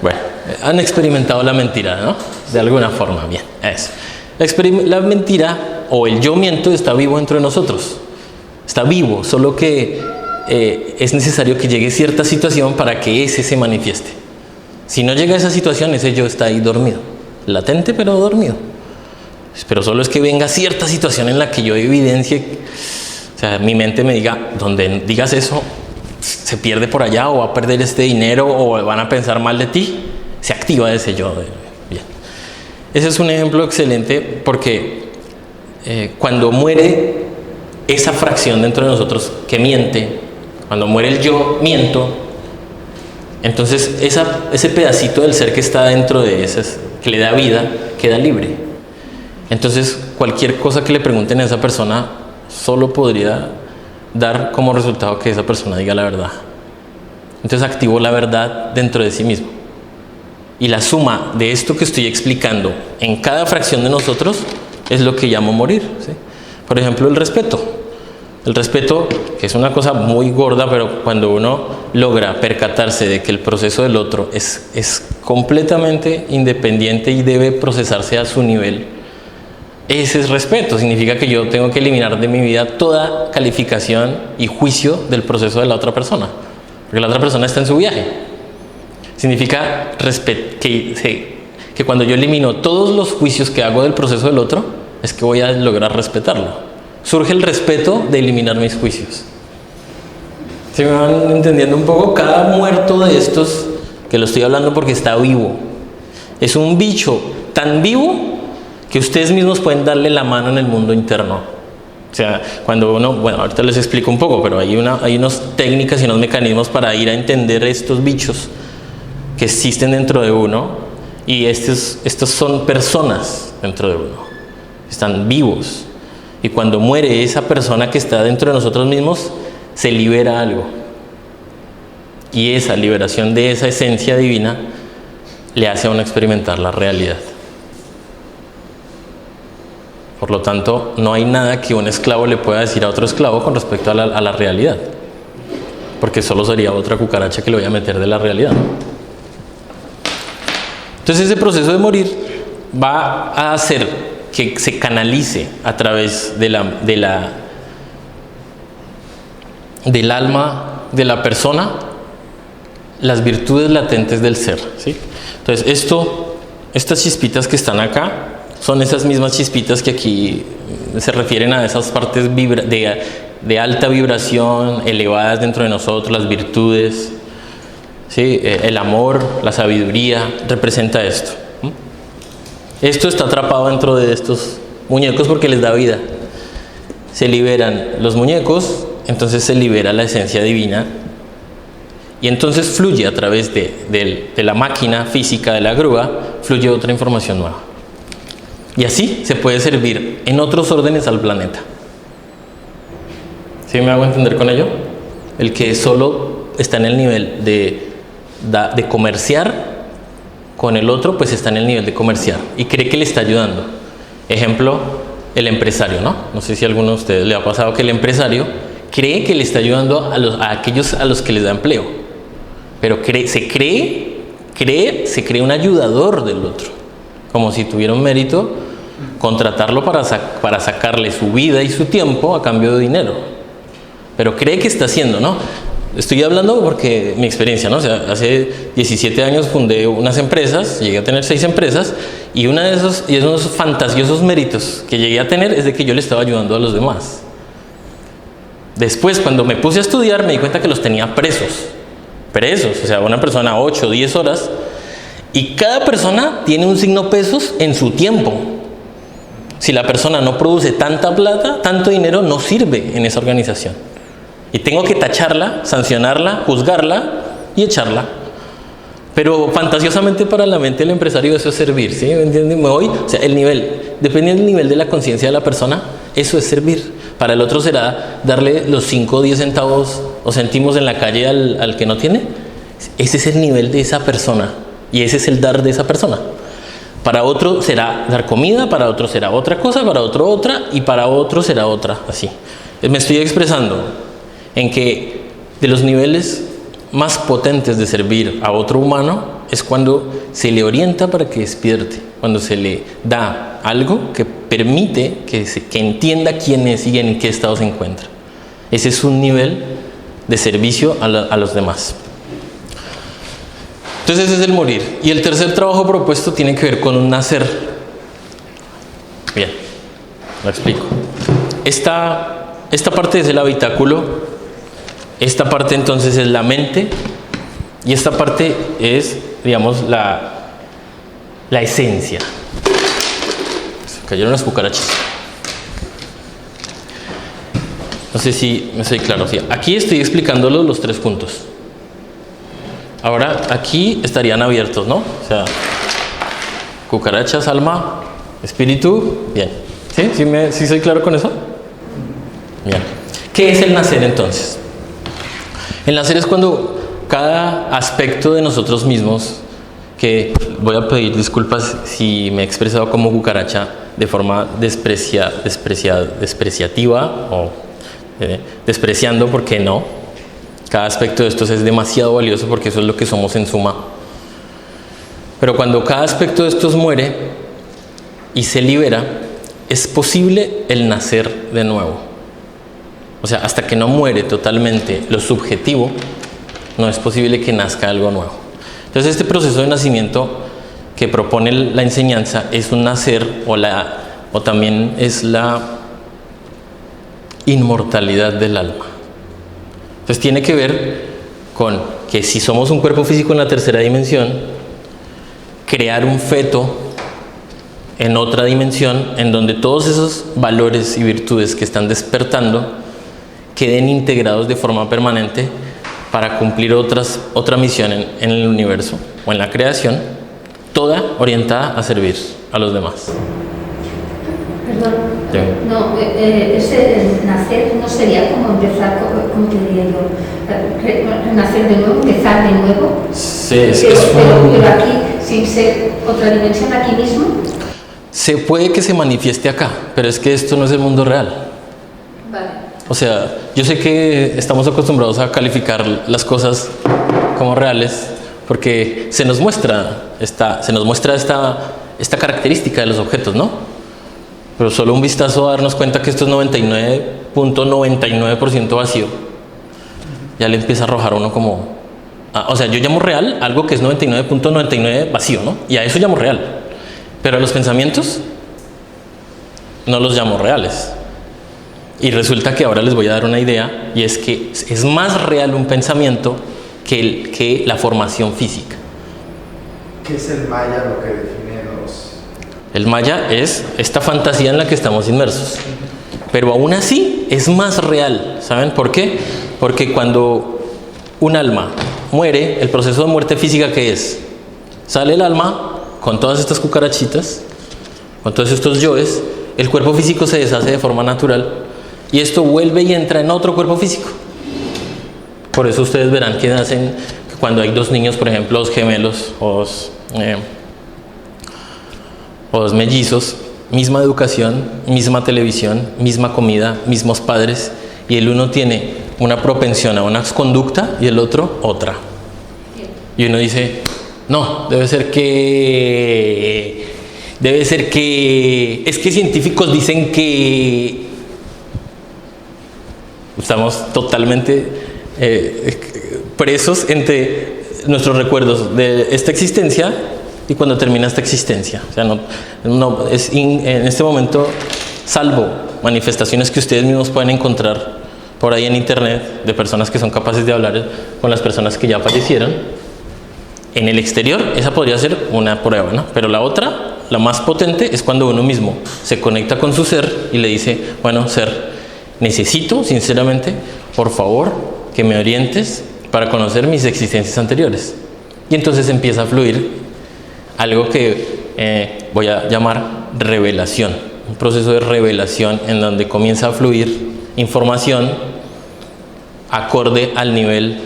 Bueno, han experimentado la mentira, ¿no? De alguna forma, bien, eso. La mentira o el yo miento está vivo dentro de nosotros. Está vivo, solo que es necesario que llegue cierta situación para que ese se manifieste. Si no llega a esa situación, ese yo está ahí dormido. Latente, pero dormido. Pero solo es que venga cierta situación en la que yo evidencie, o sea, mi mente me diga, donde digas eso, se pierde por allá, o va a perder este dinero, o van a pensar mal de ti, se activa ese yo. Bien. Ese es un ejemplo excelente porque cuando muere esa fracción dentro de nosotros que miente, cuando muere el yo miento, entonces ese pedacito del ser que está dentro de esas, que le da vida, queda libre. Entonces cualquier cosa que le pregunten a esa persona solo podría dar como resultado que esa persona diga la verdad. Entonces activó la verdad dentro de sí mismo. Y la suma de esto que estoy explicando en cada fracción de nosotros es lo que llamo morir, ¿sí? Por ejemplo, el respeto. El respeto, que es una cosa muy gorda, pero cuando uno logra percatarse de que el proceso del otro es completamente independiente y debe procesarse a su nivel, ese es respeto. Significa que yo tengo que eliminar de mi vida toda calificación y juicio del proceso de la otra persona, porque la otra persona está en su viaje. Significa que cuando yo elimino todos los juicios que hago del proceso del otro, es que voy a lograr respetarlo. Surge el respeto de eliminar mis juicios. ¿Sí me van entendiendo un poco? Cada muerto de estos, que lo estoy hablando porque está vivo, es un bicho tan vivo que ustedes mismos pueden darle la mano en el mundo interno. O sea, cuando uno, bueno, ahorita les explico un poco, pero hay unas técnicas y unos mecanismos para ir a entender estos bichos que existen dentro de uno, y estos son personas dentro de uno, están vivos, y cuando muere esa persona que está dentro de nosotros mismos, se libera algo, y esa liberación de esa esencia divina le hace a uno experimentar la realidad. Por lo tanto, no hay nada que un esclavo le pueda decir a otro esclavo con respecto a la realidad, porque solo sería otra cucaracha que le voy a meter de la realidad. Entonces ese proceso de morir va a hacer que se canalice a través del alma de la persona las virtudes latentes del ser, ¿sí? Entonces estas chispitas que están acá son esas mismas chispitas que aquí se refieren a esas partes de alta vibración, elevadas dentro de nosotros, las virtudes, ¿sí? El amor, la sabiduría, representa esto. Esto está atrapado dentro de estos muñecos porque les da vida. Se liberan los muñecos, entonces se libera la esencia divina, y entonces fluye a través de la máquina física de la grúa, fluye otra información nueva. Y así se puede servir en otros órdenes al planeta. ¿Sí me hago entender con ello? El que solo está en el nivel de comerciar con el otro, pues está en el nivel de comerciar y cree que le está ayudando. Ejemplo, el empresario, ¿no? No sé si a alguno de ustedes le ha pasado que el empresario cree que le está ayudando a aquellos a los que les da empleo, pero se cree un ayudador del otro, como si tuviera un mérito contratarlo para sacarle su vida y su tiempo a cambio de dinero, pero cree que está haciendo, ¿no? Estoy hablando porque mi experiencia, ¿no? O sea, hace 17 años fundé unas empresas, llegué a tener 6 empresas, y uno de esos fantasiosos méritos que llegué a tener es de que yo le estaba ayudando a los demás. Después, cuando me puse a estudiar, me di cuenta que los tenía presos, o sea, una persona 8 o 10 horas, y cada persona tiene un signo pesos en su tiempo. Si la persona no produce tanta plata, tanto dinero, no sirve en esa organización. Y tengo que tacharla, sancionarla, juzgarla y echarla. Pero fantasiosamente para la mente del empresario eso es servir, ¿sí? ¿Me entienden? O sea, dependiendo del nivel de la conciencia de la persona, eso es servir. Para el otro será darle los 5 o 10 centavos o céntimos en la calle al que no tiene. Ese es el nivel de esa persona y ese es el dar de esa persona. Para otro será dar comida, para otro será otra cosa, para otro otra, y para otro será otra, así. Me estoy expresando en que de los niveles más potentes de servir a otro humano es cuando se le orienta para que despierte, cuando se le da algo que permite que entienda quién es y en qué estado se encuentra. Ese es un nivel de servicio a los demás. Entonces ese es el morir. Y el tercer trabajo propuesto tiene que ver con un nacer. Bien, lo explico. Esta parte es el habitáculo. Esta parte entonces es la mente, y esta parte es, digamos, la esencia. Se cayeron las cucarachas. No sé si me soy claro. Sí, aquí estoy explicándolo los 3 puntos. Ahora aquí estarían abiertos, ¿no? O sea, cucarachas, alma, espíritu. Bien. ¿Sí soy claro con eso? Bien. ¿Qué es el nacer entonces? El nacer es cuando cada aspecto de nosotros mismos, que voy a pedir disculpas si me he expresado como cucaracha de forma despreciativa o despreciando, porque no. Cada aspecto de estos es demasiado valioso porque eso es lo que somos en suma. Pero cuando cada aspecto de estos muere y se libera, es posible el nacer de nuevo. O sea, hasta que no muere totalmente lo subjetivo, no es posible que nazca algo nuevo. Entonces, este proceso de nacimiento que propone la enseñanza es un nacer o también es la inmortalidad del alma. Entonces tiene que ver con que si somos un cuerpo físico en la tercera dimensión, crear un feto en otra dimensión en donde todos esos valores y virtudes que están despertando queden integrados de forma permanente para cumplir otra misión en el universo o en la creación, toda orientada a servir a los demás. Perdón, Sí. no, ese nacer no sería como empezar, ¿cómo te diría yo? Nacer de nuevo, empezar de nuevo. Sí, pero aquí, sin ser otra dimensión, aquí mismo. Se puede que se manifieste acá, pero es que esto no es el mundo real. Vale. O sea, yo sé que estamos acostumbrados a calificar las cosas como reales porque se nos muestra esta característica de los objetos, ¿no? Pero solo un vistazo a darnos cuenta que esto es 99.99% vacío, ya le empieza a arrojar uno como... o sea, yo llamo real algo que es 99.99 vacío, ¿no? Y a eso llamo real. Pero a los pensamientos no los llamo reales. Y resulta que ahora les voy a dar una idea, y es que es más real un pensamiento que la formación física. ¿Qué es el maya, lo que define los...? El maya es esta fantasía en la que estamos inmersos. Pero aún así es más real. ¿Saben por qué? Porque cuando un alma muere, el proceso de muerte física, ¿qué es? Sale el alma con todas estas cucarachitas, con todos estos yoes, el cuerpo físico se deshace de forma natural y esto vuelve y entra en otro cuerpo físico. Por eso ustedes verán que nacen, cuando hay dos niños, por ejemplo, dos gemelos o dos mellizos, misma educación, misma televisión, misma comida, mismos padres, y el uno tiene una propensión a una conducta y el otro otra. Y uno dice, no, debe ser que es que científicos dicen que estamos totalmente presos entre nuestros recuerdos de esta existencia y cuando termina esta existencia. O sea, no es en este momento, salvo manifestaciones que ustedes mismos pueden encontrar por ahí en internet de personas que son capaces de hablar con las personas que ya fallecieron. En el exterior, esa podría ser una prueba, ¿no? Pero la otra, la más potente, es cuando uno mismo se conecta con su ser y le dice, bueno, ser, necesito, sinceramente, por favor, que me orientes para conocer mis existencias anteriores. Y entonces empieza a fluir algo que voy a llamar revelación, un proceso de revelación en donde comienza a fluir información acorde al nivel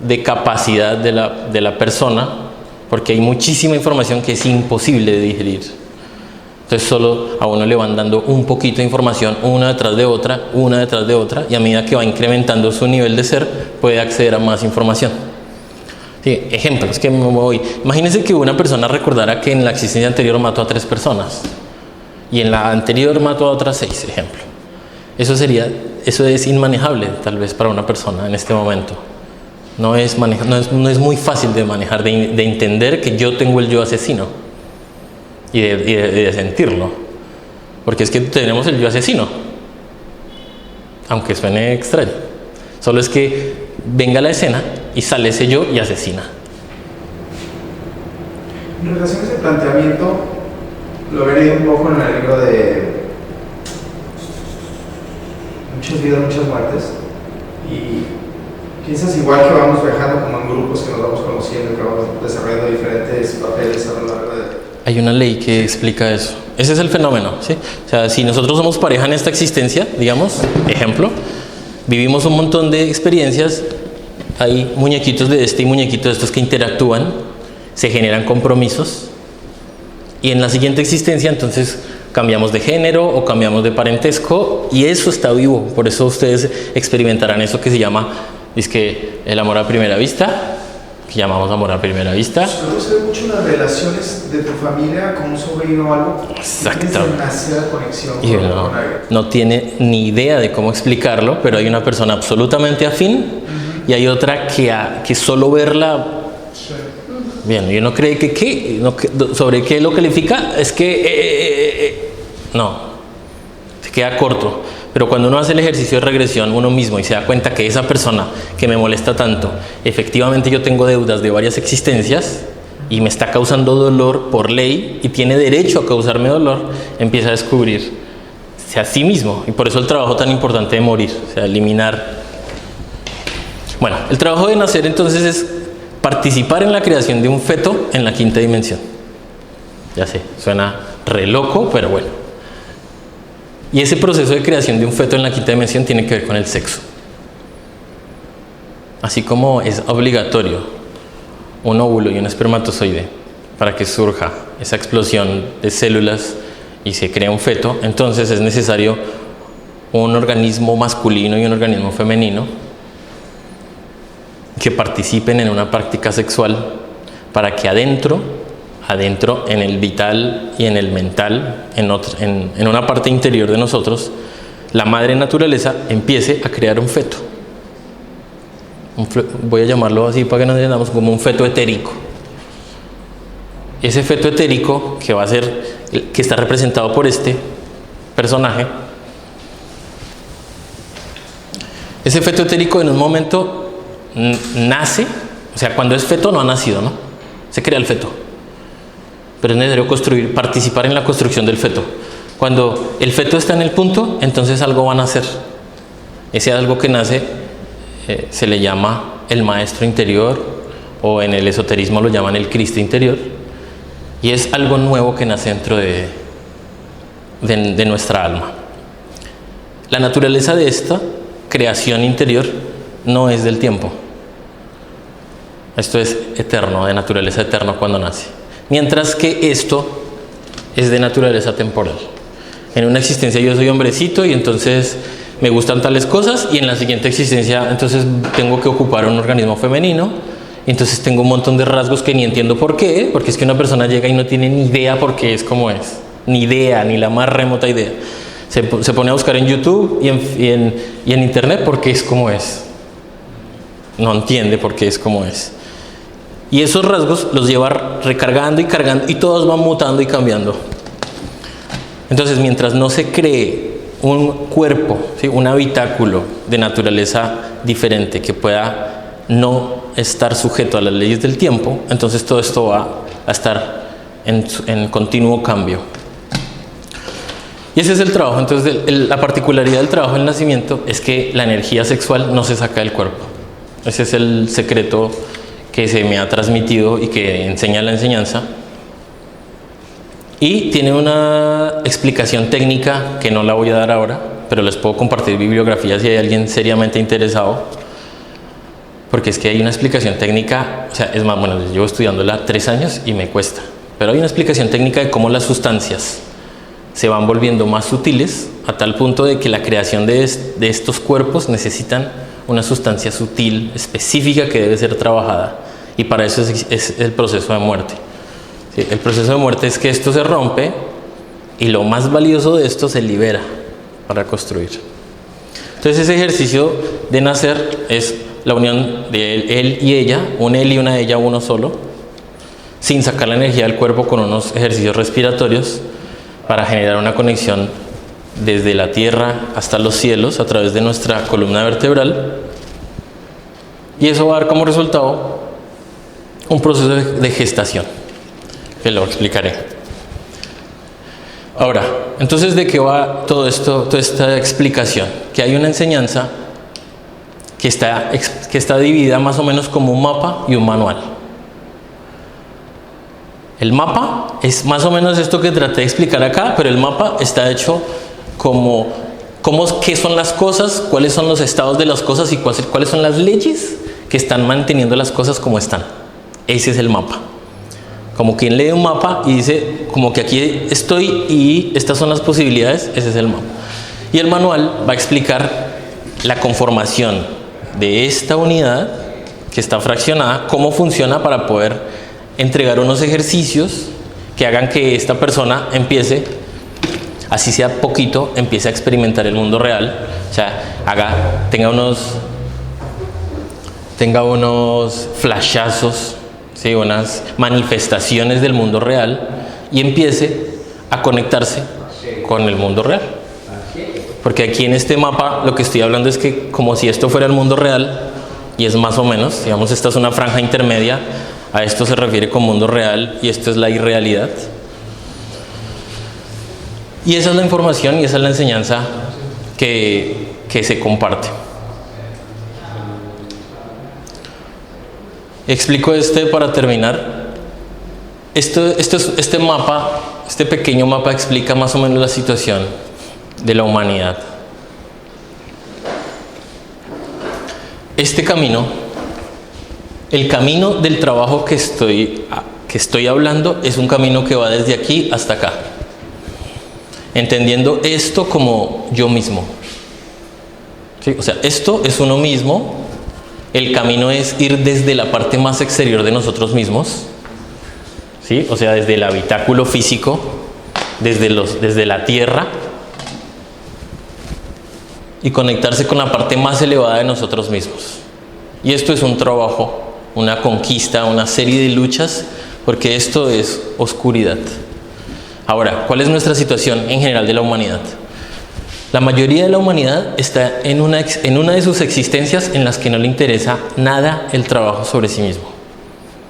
de capacidad de la persona, porque hay muchísima información que es imposible de digerir. Entonces solo a uno le van dando un poquito de información, una detrás de otra, y a medida que va incrementando su nivel de ser, puede acceder a más información. Sí, ejemplos que me voy. Imagínense que una persona recordara que en la existencia anterior mató a 3 personas y en la anterior mató a otras 6, ejemplo. Eso es inmanejable tal vez para una persona en este momento. No es muy fácil de manejar, de entender que yo tengo el yo asesino y de sentirlo, porque es que tenemos el yo asesino, aunque suene extraño. Solo es que venga la escena y sale ese yo y asesina. En relación a ese planteamiento, lo veré un poco en el libro de Muchas vidas, muchas muertes, y piensas igual que vamos viajando como en grupos, que nos vamos conociendo, que vamos desarrollando diferentes papeles a lo largo de... Hay una ley que explica eso. Ese es el fenómeno, ¿sí? O sea, si nosotros somos pareja en esta existencia, digamos, ejemplo, vivimos un montón de experiencias, hay muñequitos de este y muñequitos de estos que interactúan, se generan compromisos, y en la siguiente existencia entonces cambiamos de género o cambiamos de parentesco, y eso está vivo. Por eso ustedes experimentarán eso que se llama el amor a primera vista, que llamamos amor a primera vista. Luego se ve mucho las relaciones de tu familia con un sobrino o algo. Exacto. Tienes demasiada conexión Y con alguien. no tiene ni idea de cómo explicarlo, pero hay una persona absolutamente afín y hay otra que solo verla... Sí. Bien, y uno cree sobre qué lo califica, es que no, se queda corto. Pero cuando uno hace el ejercicio de regresión uno mismo y se da cuenta que esa persona que me molesta tanto, efectivamente yo tengo deudas de varias existencias y me está causando dolor por ley y tiene derecho a causarme dolor, empieza a descubrirse a sí mismo. Y por eso el trabajo tan importante de morir, o sea, eliminar. Bueno, el trabajo de nacer entonces es participar en la creación de un feto en la quinta dimensión. Ya sé, suena re loco, pero bueno. Y ese proceso de creación de un feto en la quinta dimensión tiene que ver con el sexo. Así como es obligatorio un óvulo y un espermatozoide para que surja esa explosión de células y se crea un feto, entonces es necesario un organismo masculino y un organismo femenino que participen en una práctica sexual para que adentro en el vital y en el mental, en una parte interior de nosotros, la madre naturaleza empiece a crear un feto. Voy a llamarlo así para que nos entendamos, como un feto etérico. Ese feto etérico que va a ser, que está representado por este personaje, ese feto etérico en un momento nace, o sea, cuando es feto no ha nacido, ¿no? Se crea el feto. Pero es necesario participar en la construcción del feto. Cuando el feto está en el punto, entonces algo va a nacer. Ese algo que nace se le llama el maestro interior, o en el esoterismo lo llaman el Cristo interior, y es algo nuevo que nace dentro de nuestra alma. La naturaleza de esta creación interior no es del tiempo. Esto es eterno, de naturaleza eterna cuando nace. Mientras que esto es de naturaleza temporal. En una existencia yo soy hombrecito y entonces me gustan tales cosas, y en la siguiente existencia entonces tengo que ocupar un organismo femenino, y entonces tengo un montón de rasgos que ni entiendo por qué, porque es que una persona llega y no tiene ni idea por qué es como es. Ni idea, ni la más remota idea. Se pone a buscar en YouTube y en Internet por qué es como es. No entiende por qué es como es. Y esos rasgos los lleva recargando y cargando, y todos van mutando y cambiando. Entonces, mientras no se cree un cuerpo, ¿sí?, un habitáculo de naturaleza diferente que pueda no estar sujeto a las leyes del tiempo, entonces todo esto va a estar en continuo cambio. Y ese es el trabajo. Entonces, la particularidad del trabajo del nacimiento es que la energía sexual no se saca del cuerpo. Ese es el secreto que se me ha transmitido y que enseña la enseñanza, y tiene una explicación técnica que no la voy a dar ahora, pero les puedo compartir bibliografía si hay alguien seriamente interesado, porque es que hay una explicación técnica, o sea, es más, bueno, llevo estudiándola 3 años y me cuesta, pero hay una explicación técnica de cómo las sustancias se van volviendo más sutiles a tal punto de que la creación de estos cuerpos necesitan una sustancia sutil, específica, que debe ser trabajada, y para eso es el proceso de muerte. ¿Sí? El proceso de muerte es que esto se rompe y lo más valioso de esto se libera para construir. Entonces ese ejercicio de nacer es la unión de él y ella, un él y una ella, uno solo, sin sacar la energía del cuerpo, con unos ejercicios respiratorios para generar una conexión desde la tierra hasta los cielos a través de nuestra columna vertebral, y eso va a dar como resultado un proceso de gestación, que lo explicaré. Ahora, entonces, ¿de qué va todo esto, toda esta explicación? Que hay una enseñanza que está dividida más o menos como un mapa y un manual. El mapa es más o menos esto que traté de explicar acá, pero el mapa está hecho qué son las cosas, cuáles son los estados de las cosas y cuáles son las leyes que están manteniendo las cosas como están. Ese es el mapa. Como quien lee un mapa y dice, como que aquí estoy y estas son las posibilidades, ese es el mapa. Y el manual va a explicar la conformación de esta unidad que está fraccionada, cómo funciona, para poder entregar unos ejercicios que hagan que esta persona empiece, así sea poquito, empiece a experimentar el mundo real. O sea, tenga unos flashazos, ¿sí?, unas manifestaciones del mundo real, y empiece a conectarse con el mundo real. Porque aquí en este mapa lo que estoy hablando es que como si esto fuera el mundo real, y es más o menos, digamos, esta es una franja intermedia, a esto se refiere con mundo real y esto es la irrealidad. Y esa es la información y esa es la enseñanza que se comparte. Explico para terminar. Este mapa, este pequeño mapa explica más o menos la situación de la humanidad. Este camino, el camino del trabajo que estoy hablando, es un camino que va desde aquí hasta acá. Entendiendo esto como yo mismo. ¿Sí? O sea, esto es uno mismo. El camino es ir desde la parte más exterior de nosotros mismos. ¿Sí? O sea, desde el habitáculo físico, desde la tierra, y conectarse con la parte más elevada de nosotros mismos. Y esto es un trabajo, una conquista, una serie de luchas, porque esto es oscuridad. Ahora, ¿cuál es nuestra situación en general de la humanidad? La mayoría de la humanidad está en una de sus existencias en las que no le interesa nada el trabajo sobre sí mismo.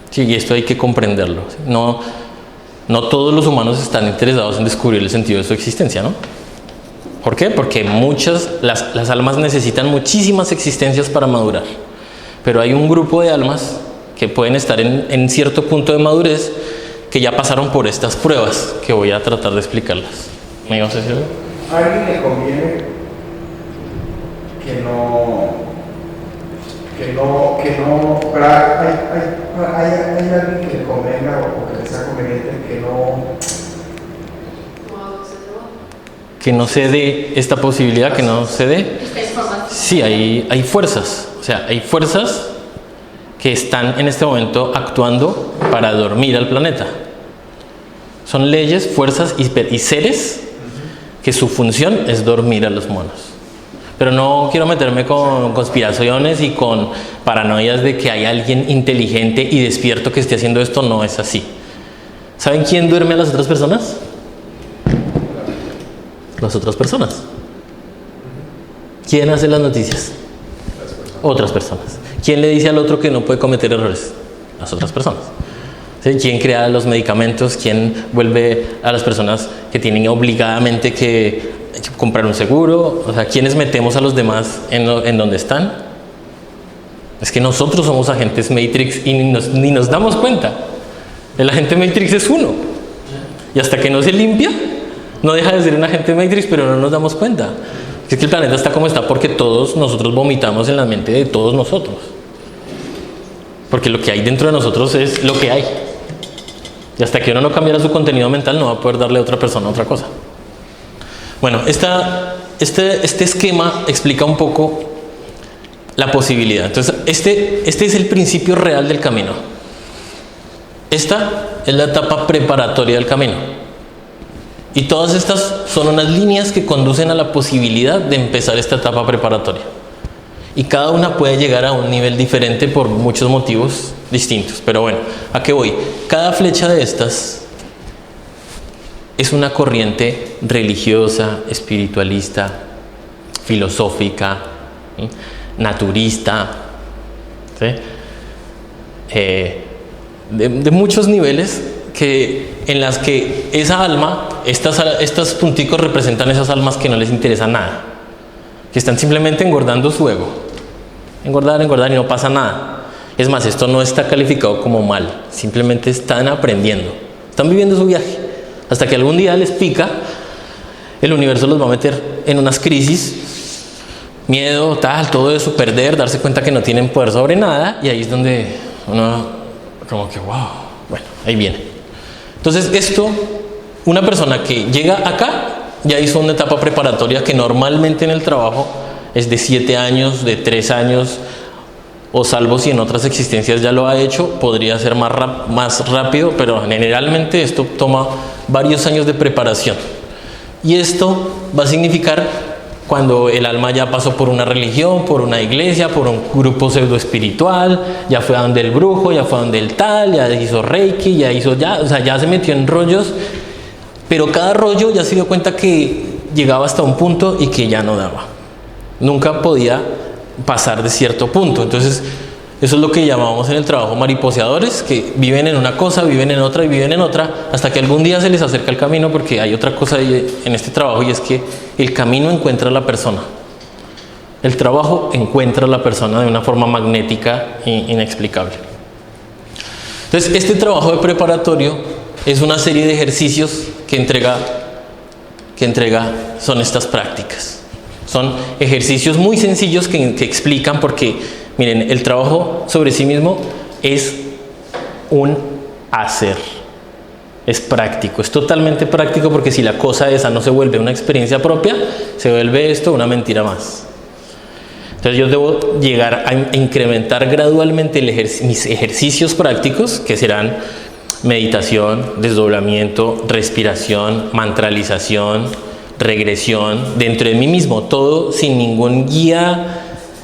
Sí, y esto hay que comprenderlo. No todos los humanos están interesados en descubrir el sentido de su existencia, ¿no? ¿Por qué? Porque las almas necesitan muchísimas existencias para madurar. Pero hay un grupo de almas que pueden estar en cierto punto de madurez que ya pasaron por estas pruebas que voy a tratar de explicarlas. ¿Me ibas a decir algo? ¿A alguien le conviene que no, pero hay alguien que le convenga o que le sea conveniente que no se dé esta posibilidad, que no se dé? Sí, hay fuerzas, o sea, hay fuerzas que están en este momento actuando para dormir al planeta. Son leyes, fuerzas y seres que su función es dormir a los monos. Pero no quiero meterme con conspiraciones y con paranoias de que hay alguien inteligente y despierto que esté haciendo esto. No es así. ¿Saben quién duerme a las otras personas? Las otras personas. ¿Quién hace las noticias? Otras personas. ¿Quién le dice al otro que no puede cometer errores? Las otras personas. ¿Sí? ¿Quién crea los medicamentos? ¿Quién vuelve a las personas que tienen obligadamente que comprar un seguro? O sea, ¿quiénes metemos a los demás en donde están? Es que nosotros somos agentes Matrix y ni nos damos cuenta. El agente Matrix es uno. Y hasta que no se limpia, no deja de ser un agente Matrix, pero no nos damos cuenta. Es que el planeta está como está porque todos nosotros vomitamos en la mente de todos nosotros. Porque lo que hay dentro de nosotros es lo que hay. Y hasta que uno no cambiara su contenido mental, no va a poder darle a otra persona otra cosa. Bueno, este esquema explica un poco la posibilidad. Entonces, este es el principio real del camino. Esta es la etapa preparatoria del camino. Y todas estas son unas líneas que conducen a la posibilidad de empezar esta etapa preparatoria. Y cada una puede llegar a un nivel diferente por muchos motivos distintos. Pero bueno, ¿a qué voy? Cada flecha de estas es una corriente religiosa, espiritualista, filosófica, ¿sí? Naturista, ¿sí? De muchos niveles en las que esa alma, estos punticos representan esas almas que no les interesa nada, que están simplemente engordando su ego. Engordar y no pasa nada. Es más, esto no está calificado como mal, simplemente están aprendiendo, están viviendo su viaje, hasta que algún día les pica, el universo los va a meter en unas crisis, miedo, todo eso, perder, darse cuenta que no tienen poder sobre nada, y ahí es donde uno como que wow, bueno, ahí viene. Entonces una persona que llega acá ya hizo una etapa preparatoria que normalmente en el trabajo es de 7 años, de 3 años, o salvo si en otras existencias ya lo ha hecho, podría ser más rápido, pero generalmente esto toma varios años de preparación. Y esto va a significar cuando el alma ya pasó por una religión, por una iglesia, por un grupo pseudo espiritual, ya fue a donde el brujo, ya fue a donde el tal, ya hizo reiki, ya se metió en rollos, pero cada rollo ya se dio cuenta que llegaba hasta un punto y que ya no daba. Nunca podía pasar de cierto punto. Entonces, eso es lo que llamamos en el trabajo mariposeadores, que viven en una cosa, viven en otra y viven en otra, hasta que algún día se les acerca el camino, porque hay otra cosa en este trabajo, y es que el camino encuentra a la persona. El trabajo encuentra a la persona de una forma magnética e inexplicable. Entonces, este trabajo de preparatorio es una serie de ejercicios que entrega son estas prácticas. Son ejercicios muy sencillos que explican, porque, miren, el trabajo sobre sí mismo es un hacer. Es práctico, es totalmente práctico, porque si la cosa esa no se vuelve una experiencia propia, se vuelve esto una mentira más. Entonces yo debo llegar a incrementar gradualmente mis ejercicios prácticos, que serán meditación, desdoblamiento, respiración, mantralización, regresión, dentro de mí mismo, todo sin ningún guía,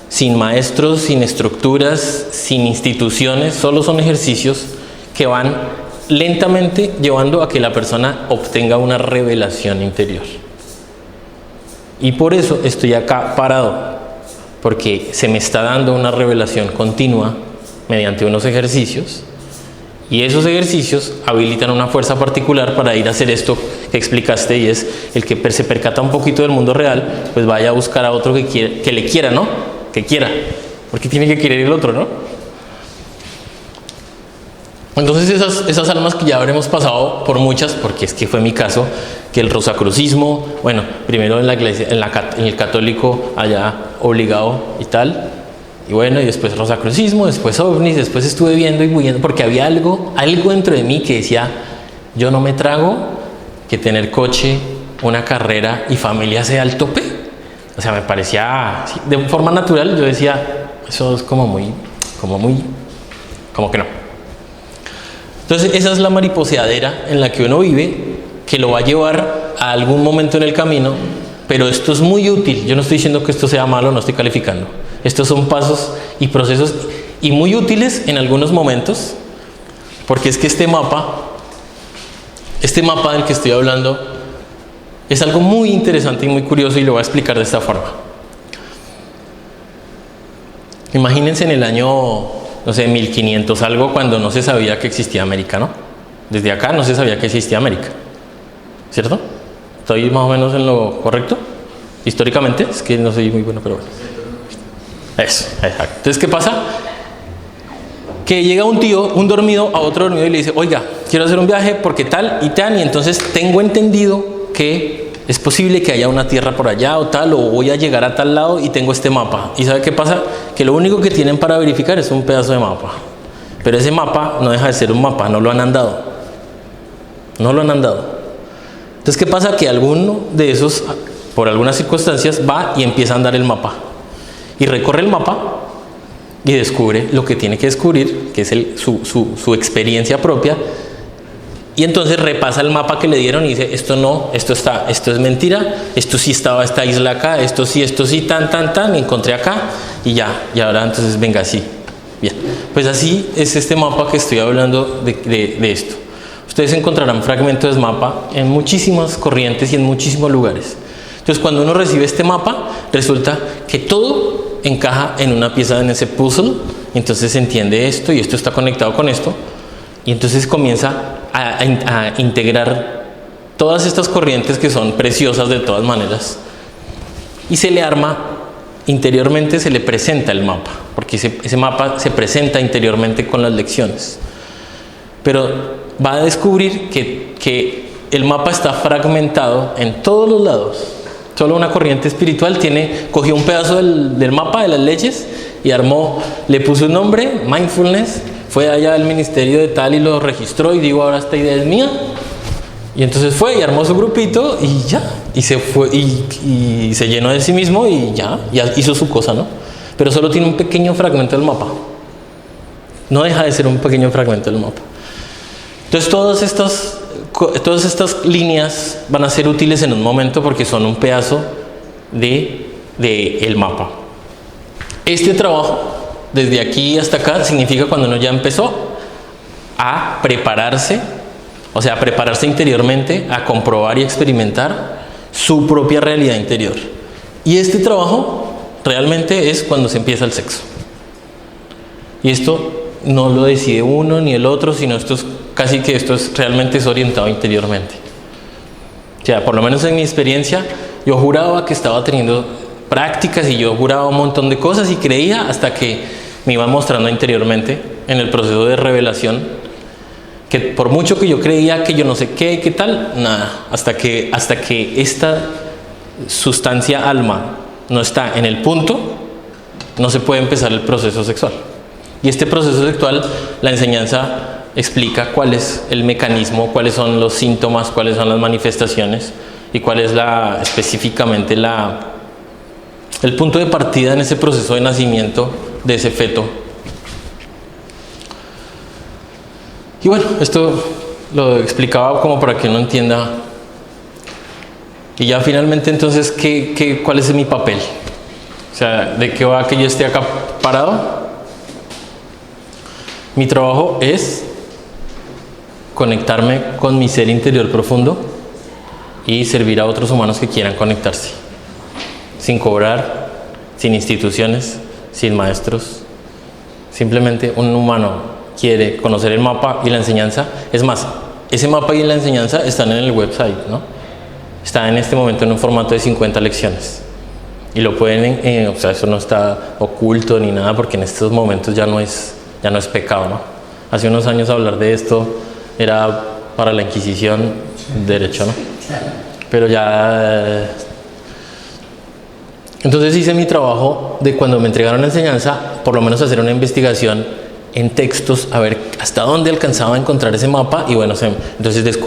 sin maestros, sin estructuras, sin instituciones, solo son ejercicios que van lentamente llevando a que la persona obtenga una revelación interior. Y por eso estoy acá parado, porque se me está dando una revelación continua mediante unos ejercicios, y esos ejercicios habilitan una fuerza particular para ir a hacer esto que explicaste, y es el que se percata un poquito del mundo real, pues vaya a buscar a otro que le quiera, ¿no? Que quiera, porque tiene que querer el otro, ¿no? Entonces esas almas que ya habremos pasado por muchas, porque es que fue mi caso, que el rosacrucismo, bueno, primero en la iglesia, en el católico allá obligado y tal, y bueno, y después rosacrucismo, después ovnis, después estuve viendo y viendo, porque había algo dentro de mí que decía, yo no me trago que tener coche, una carrera y familia sea el tope. O sea, me parecía, de forma natural, yo decía, eso es como que no. Entonces, esa es la mariposeadera en la que uno vive, que lo va a llevar a algún momento en el camino, pero esto es muy útil. Yo no estoy diciendo que esto sea malo, no estoy calificando. Estos son pasos y procesos y muy útiles en algunos momentos, porque es que este mapa del que estoy hablando es algo muy interesante y muy curioso, y lo voy a explicar de esta forma. Imagínense en el año, no sé, 1500 algo, cuando no se sabía que existía América, ¿no? Desde acá no se sabía que existía América, ¿cierto? ¿Estoy más o menos en lo correcto? Históricamente, es que no soy muy bueno, pero bueno. Eso, exacto. Entonces, ¿qué pasa? Que llega un tío, un dormido, a otro dormido y le dice, oiga, quiero hacer un viaje porque tal y tal, y entonces tengo entendido que es posible que haya una tierra por allá o tal, o voy a llegar a tal lado y tengo este mapa. ¿Y sabe qué pasa? Que lo único que tienen para verificar es un pedazo de mapa. Pero ese mapa no deja de ser un mapa, no lo han andado. No lo han andado. Entonces, ¿qué pasa? Que alguno de esos, por algunas circunstancias, va y empieza a andar el mapa. Y recorre el mapa y descubre lo que tiene que descubrir, que es su experiencia propia. Y entonces repasa el mapa que le dieron y dice, esto no, esto es mentira, esto sí estaba esta isla acá, esto sí, tan, encontré acá y ya, y ahora entonces venga así. Bien, pues así es este mapa que estoy hablando de esto. Ustedes encontrarán fragmentos de mapa en muchísimas corrientes y en muchísimos lugares. Entonces, cuando uno recibe este mapa, resulta que todo encaja en una pieza en ese puzzle, y entonces se entiende esto y esto está conectado con esto, y entonces comienza a integrar todas estas corrientes que son preciosas de todas maneras, y se le arma interiormente, se le presenta el mapa, porque ese mapa se presenta interiormente con las lecciones, pero va a descubrir que el mapa está fragmentado en todos los lados. Solo una corriente espiritual cogió un pedazo del mapa de las leyes y armó, le puso un nombre, mindfulness, fue allá al ministerio de tal y lo registró y digo, ahora esta idea es mía. Y entonces fue y armó su grupito y ya, y se fue y se llenó de sí mismo y ya hizo su cosa, ¿no? Pero solo tiene un pequeño fragmento del mapa. No deja de ser un pequeño fragmento del mapa. Entonces todas estas líneas van a ser útiles en un momento porque son un pedazo de el mapa. Este trabajo, desde aquí hasta acá, significa cuando uno ya empezó a prepararse, o sea, a prepararse interiormente, a comprobar y experimentar su propia realidad interior. Y este trabajo realmente es cuando se empieza el sexo. Y esto no lo decide uno ni el otro, sino esto es casi que realmente es orientado interiormente. O sea, por lo menos en mi experiencia, yo juraba que estaba teniendo prácticas y yo juraba un montón de cosas y creía hasta que me iba mostrando interiormente en el proceso de revelación que por mucho que yo creía que yo no sé qué tal, nada, hasta que esta sustancia alma no está en el punto, no se puede empezar el proceso sexual. Y este proceso sexual, la enseñanza explica cuál es el mecanismo, cuáles son los síntomas, cuáles son las manifestaciones y cuál es específicamente el punto de partida en ese proceso de nacimiento de ese feto. Y bueno, esto lo explicaba como para que uno entienda. Y ya finalmente entonces, ¿cuál es mi papel? O sea, ¿de qué va que yo esté acá parado? Mi trabajo es conectarme con mi ser interior profundo y servir a otros humanos que quieran conectarse, sin cobrar, sin instituciones, sin maestros. Simplemente un humano quiere conocer el mapa y la enseñanza. Es más, ese mapa y la enseñanza están en el website, ¿no? Está en este momento en un formato de 50 lecciones. Y lo pueden, o sea, eso no está oculto ni nada, porque en estos momentos ya no es pecado, ¿no? Hace unos años hablar de esto era para la Inquisición, derecho, ¿no? Pero ya... Entonces hice mi trabajo de cuando me entregaron la enseñanza, por lo menos hacer una investigación en textos, a ver hasta dónde alcanzaba a encontrar ese mapa, y bueno, entonces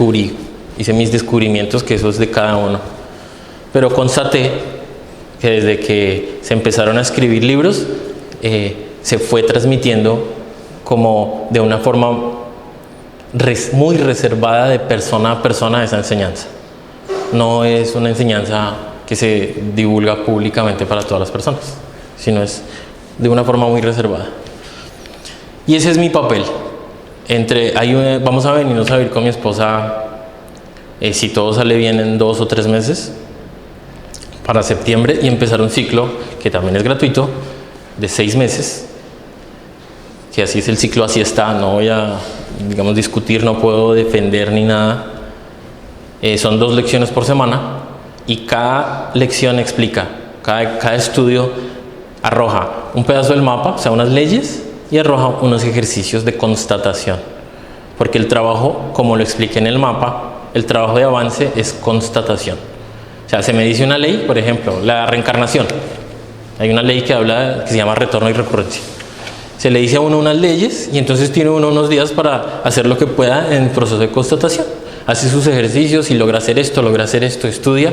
hice mis descubrimientos, que eso es de cada uno. Pero constaté que desde que se empezaron a escribir libros, se fue transmitiendo como de una forma muy reservada de persona a persona esa enseñanza. No es una enseñanza que se divulga públicamente para todas las personas, sino es de una forma muy reservada. Y ese es mi papel. Vamos a venirnos a vivir con mi esposa, si todo sale bien, en 2 o 3 meses, para septiembre, y empezar un ciclo que también es gratuito, de 6 meses, que así es el ciclo, así está, no voy a, digamos, discutir, no puedo defender ni nada. Son 2 lecciones por semana, y cada lección explica, cada estudio arroja un pedazo del mapa, o sea, unas leyes, y arroja unos ejercicios de constatación. Porque el trabajo, como lo expliqué en el mapa, el trabajo de avance es constatación. O sea, se me dice una ley, por ejemplo, la reencarnación. Hay una ley que se llama retorno y recurrencia. Se le dice a uno unas leyes y entonces tiene uno unos días para hacer lo que pueda en el proceso de constatación. Hace sus ejercicios y logra hacer esto, estudia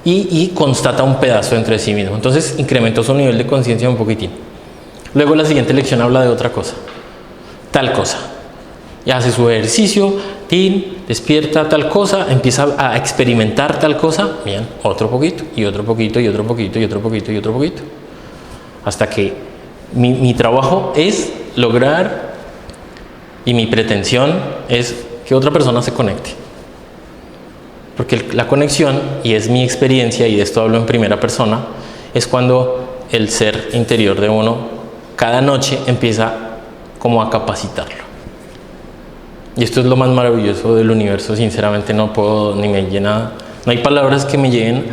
y constata un pedazo entre sí mismo. Entonces incrementó su nivel de conciencia un poquitín. Luego la siguiente lección habla de otra cosa, tal cosa. Y hace su ejercicio, despierta tal cosa, empieza a experimentar tal cosa, bien, otro poquito, y otro poquito, y otro poquito, y otro poquito, y otro poquito. Hasta que mi trabajo es lograr, y mi pretensión es que otra persona se conecte. Porque la conexión, y es mi experiencia, y de esto hablo en primera persona, es cuando el ser interior de uno cada noche empieza como a capacitarlo. Y esto es lo más maravilloso del universo. Sinceramente no puedo, ni me llena, no hay palabras que me lleguen,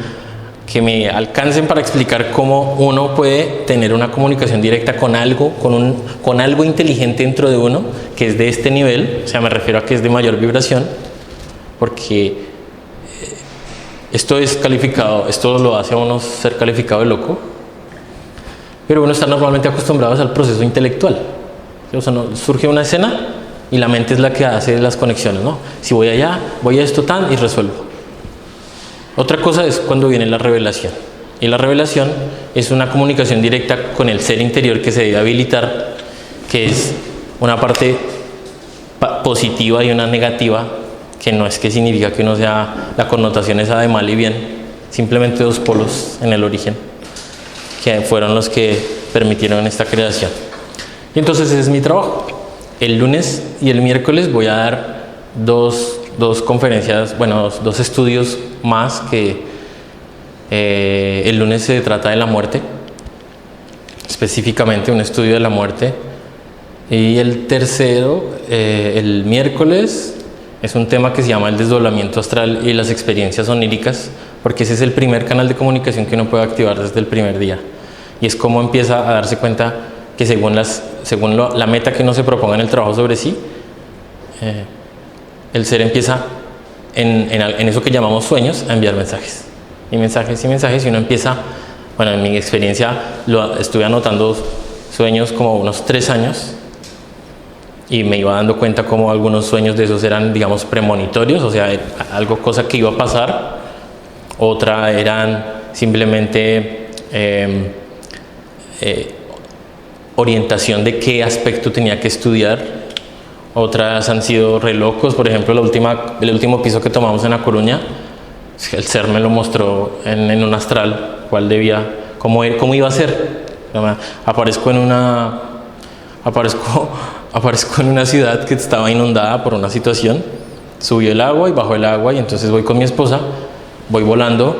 que me alcancen para explicar cómo uno puede tener una comunicación directa con algo, con algo inteligente dentro de uno, que es de este nivel. O sea, me refiero a que es de mayor vibración, porque esto es calificado, esto lo hace a uno ser calificado de loco, pero uno está normalmente acostumbrado al proceso intelectual. O sea, surge una escena y la mente es la que hace las conexiones, ¿no? Si voy allá, voy a esto y resuelvo. Otra cosa es cuando viene la revelación. Y la revelación es una comunicación directa con el ser interior que se debe habilitar, que es una parte positiva y una negativa, que no es que significa que uno sea, la connotación esa de mal y bien, simplemente 2 polos en el origen, que fueron los que permitieron esta creación. Y entonces ese es mi trabajo. El lunes y el miércoles voy a dar dos conferencias, bueno, 2 estudios más que El lunes se trata de la muerte, específicamente un estudio de la muerte. Y el tercero, el miércoles, es un tema que se llama el desdoblamiento astral y las experiencias oníricas, porque ese es el primer canal de comunicación que uno puede activar desde el primer día. Y es como empieza a darse cuenta que según la meta que uno se proponga en el trabajo sobre sí, el ser empieza en eso que llamamos sueños a enviar mensajes. Y mensajes y mensajes, y uno empieza, bueno, en mi experiencia estuve anotando sueños como unos 3 años, y me iba dando cuenta como algunos sueños de esos eran, digamos, premonitorios, o sea, cosa que iba a pasar. Otra eran simplemente orientación de qué aspecto tenía que estudiar. Otras han sido re locos, por ejemplo, el último piso que tomamos en La Coruña, el ser me lo mostró en un astral, cómo iba a ser. Aparezco en una ciudad que estaba inundada por una situación, subió el agua y bajó el agua, y entonces voy con mi esposa, voy volando,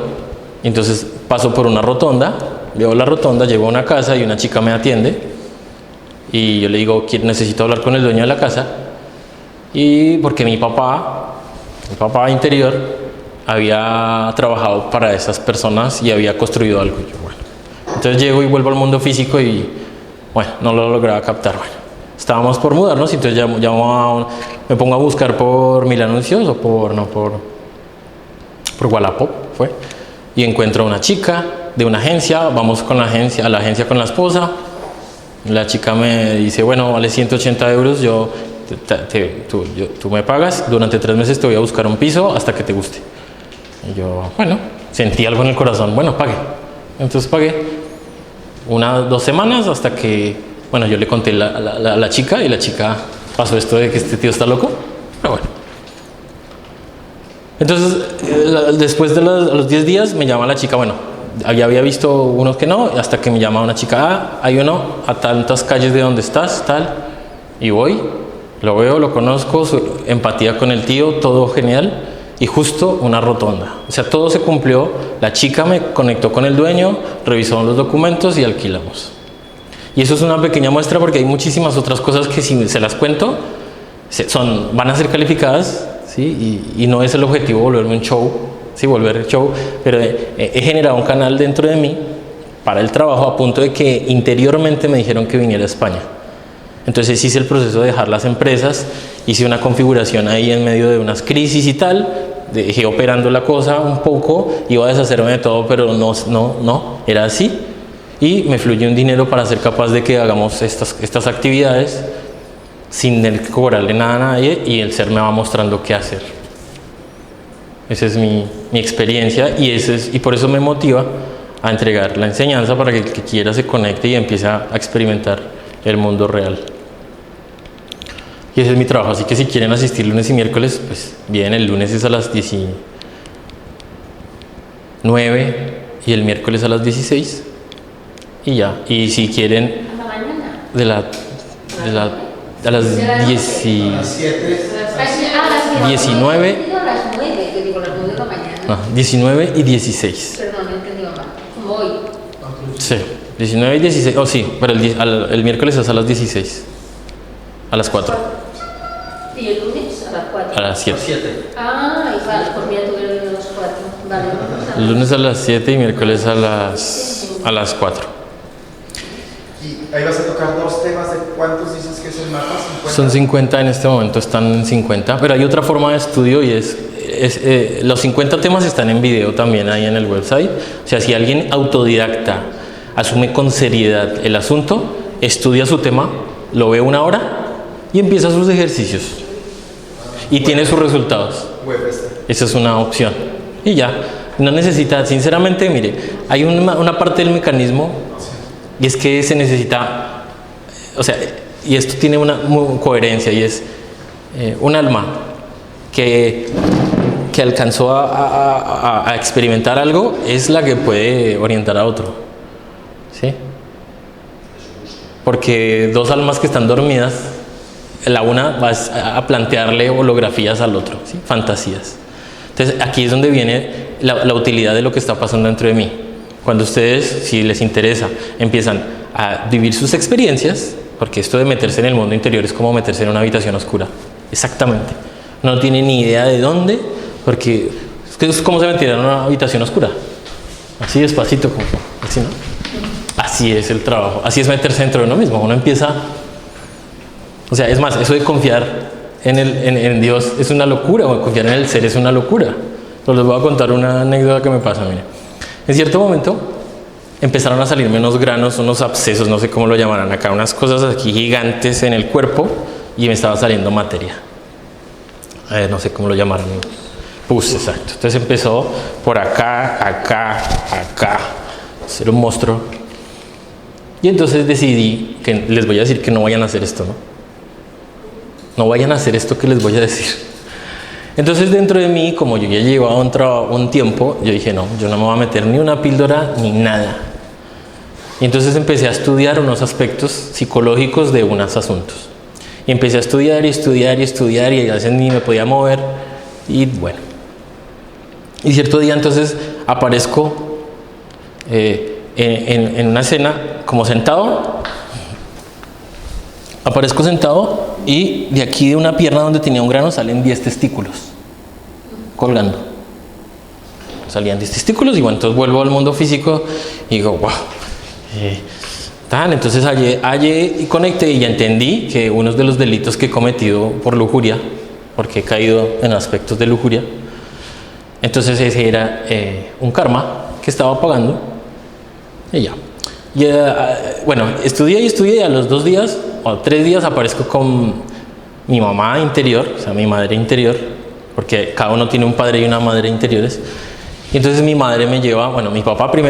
y entonces paso por una rotonda, veo la rotonda, llego a una casa y una chica me atiende, y yo le digo, necesito hablar con el dueño de la casa, y porque mi papá interior, había trabajado para esas personas y había construido algo. Y yo, bueno. Entonces llego y vuelvo al mundo físico y, bueno, no lo lograba captar. Bueno, estábamos por mudarnos, y entonces me pongo a buscar por Mil Anuncios o por Wallapop, y encuentro a una chica de una agencia. Vamos a la agencia con la esposa. La chica me dice, bueno, vale 180 euros, tú me pagas, durante 3 meses te voy a buscar un piso hasta que te guste. Y yo, bueno, sentí algo en el corazón, bueno, pagué. Entonces pagué 2 semanas hasta que, bueno, yo le conté a la chica, y la chica pasó esto de que este tío está loco, pero bueno. Entonces, después de los 10 días me llama la chica, bueno, había visto unos que no, hasta que me llama una chica, hay uno a tantas calles de donde estás, tal, y voy, lo veo, lo conozco, empatía con el tío, todo genial. Y justo una rotonda, o sea, todo se cumplió. La chica me conectó con el dueño, revisó los documentos y alquilamos. Y eso es una pequeña muestra, porque hay muchísimas otras cosas que, si se las cuento, van a ser calificadas, ¿sí? Y no es el objetivo volverme un show, ¿sí? Volver show, pero he generado un canal dentro de mí para el trabajo, a punto de que interiormente me dijeron que viniera a España. Entonces hice el proceso de dejar las empresas, hice una configuración ahí en medio de unas crisis y tal, dejé operando la cosa un poco, iba a deshacerme de todo, pero no, era así, y me fluyó un dinero para ser capaz de que hagamos estas actividades sin tener que cobrarle nada a nadie, y el ser me va mostrando qué hacer. Esa es mi experiencia, y por eso me motiva a entregar la enseñanza, para que el que quiera se conecte y empiece a experimentar el mundo real. Y ese es mi trabajo, así que si quieren asistir lunes y miércoles, pues bien, el lunes es a las 19 y el miércoles a las 16, y ya. Y si quieren ¿A la mañana? a las 19 A las 9, que digo, las 9 de la mañana. 19 y 16. Perdón, no he entendido mal. Como hoy. Sí, 19 y 16, sí, pero el miércoles es a las 16, a las 4. ¿Y el lunes? A las 4. A las 7. Ah, igual, pues mira, tú eres de las 4. Vale. El lunes a las 7 y miércoles a las 4. Y ahí vas a tocar 2 temas. ¿De cuántos dices que es el mapa? 50. Son 50 en este momento, están en 50, pero hay otra forma de estudio, y los 50 temas están en video también ahí en el website. O sea, si alguien autodidacta asume con seriedad el asunto, estudia su tema, lo ve 1 hora y empieza sus ejercicios y tiene sus resultados. Esa es una opción, y ya, no necesita, sinceramente, mire, hay una parte del mecanismo, y es que se necesita, o sea, y esto tiene una coherencia, y es un alma que alcanzó a experimentar algo, es la que puede orientar a otro, ¿sí? Porque 2 almas que están dormidas, la una va a plantearle holografías al otro, ¿sí? Fantasías. Entonces aquí es donde viene la utilidad de lo que está pasando dentro de mí. Cuando ustedes, si les interesa, empiezan a vivir sus experiencias, porque esto de meterse en el mundo interior es como meterse en una habitación oscura, exactamente. No tienen ni idea de dónde, porque es como se meterán en una habitación oscura, así despacito, como así, ¿no? Así es el trabajo, así es meterse dentro de uno mismo. Uno empieza, o sea, es más, eso de confiar en Dios es una locura, o confiar en el ser es una locura. Pero les voy a contar una anécdota que me pasa, mire. En cierto momento empezaron a salirme unos granos, unos abscesos, no sé cómo lo llamarán acá, unas cosas aquí gigantes en el cuerpo, y me estaba saliendo materia. No sé cómo lo llamarán. Pus, exacto. Entonces empezó por acá, ser un monstruo. Y entonces decidí que les voy a decir que no vayan a hacer esto, ¿no? No vayan a hacer esto que les voy a decir. Entonces dentro de mí, como yo ya llevaba un tiempo, yo dije, no, yo no me voy a meter ni una píldora ni nada. Y entonces empecé a estudiar unos aspectos psicológicos de unos asuntos. Y empecé a estudiar y a veces ni me podía mover. Y bueno. Y cierto día entonces aparezco en una escena como sentado. Aparezco sentado y de aquí de una pierna donde tenía un grano salen 10 testículos colgando. Salían 10 testículos y bueno, entonces vuelvo al mundo físico y digo, wow. Entonces hallé y conecté y ya entendí que uno de los delitos que he cometido por lujuria, porque he caído en aspectos de lujuria, entonces ese era un karma que estaba pagando y ya. Bueno, estudié y a los 2 días o 3 días aparezco con mi mamá interior, o sea, mi madre interior, porque cada uno tiene un padre y una madre interiores. Y entonces mi madre me lleva, bueno, mi papá me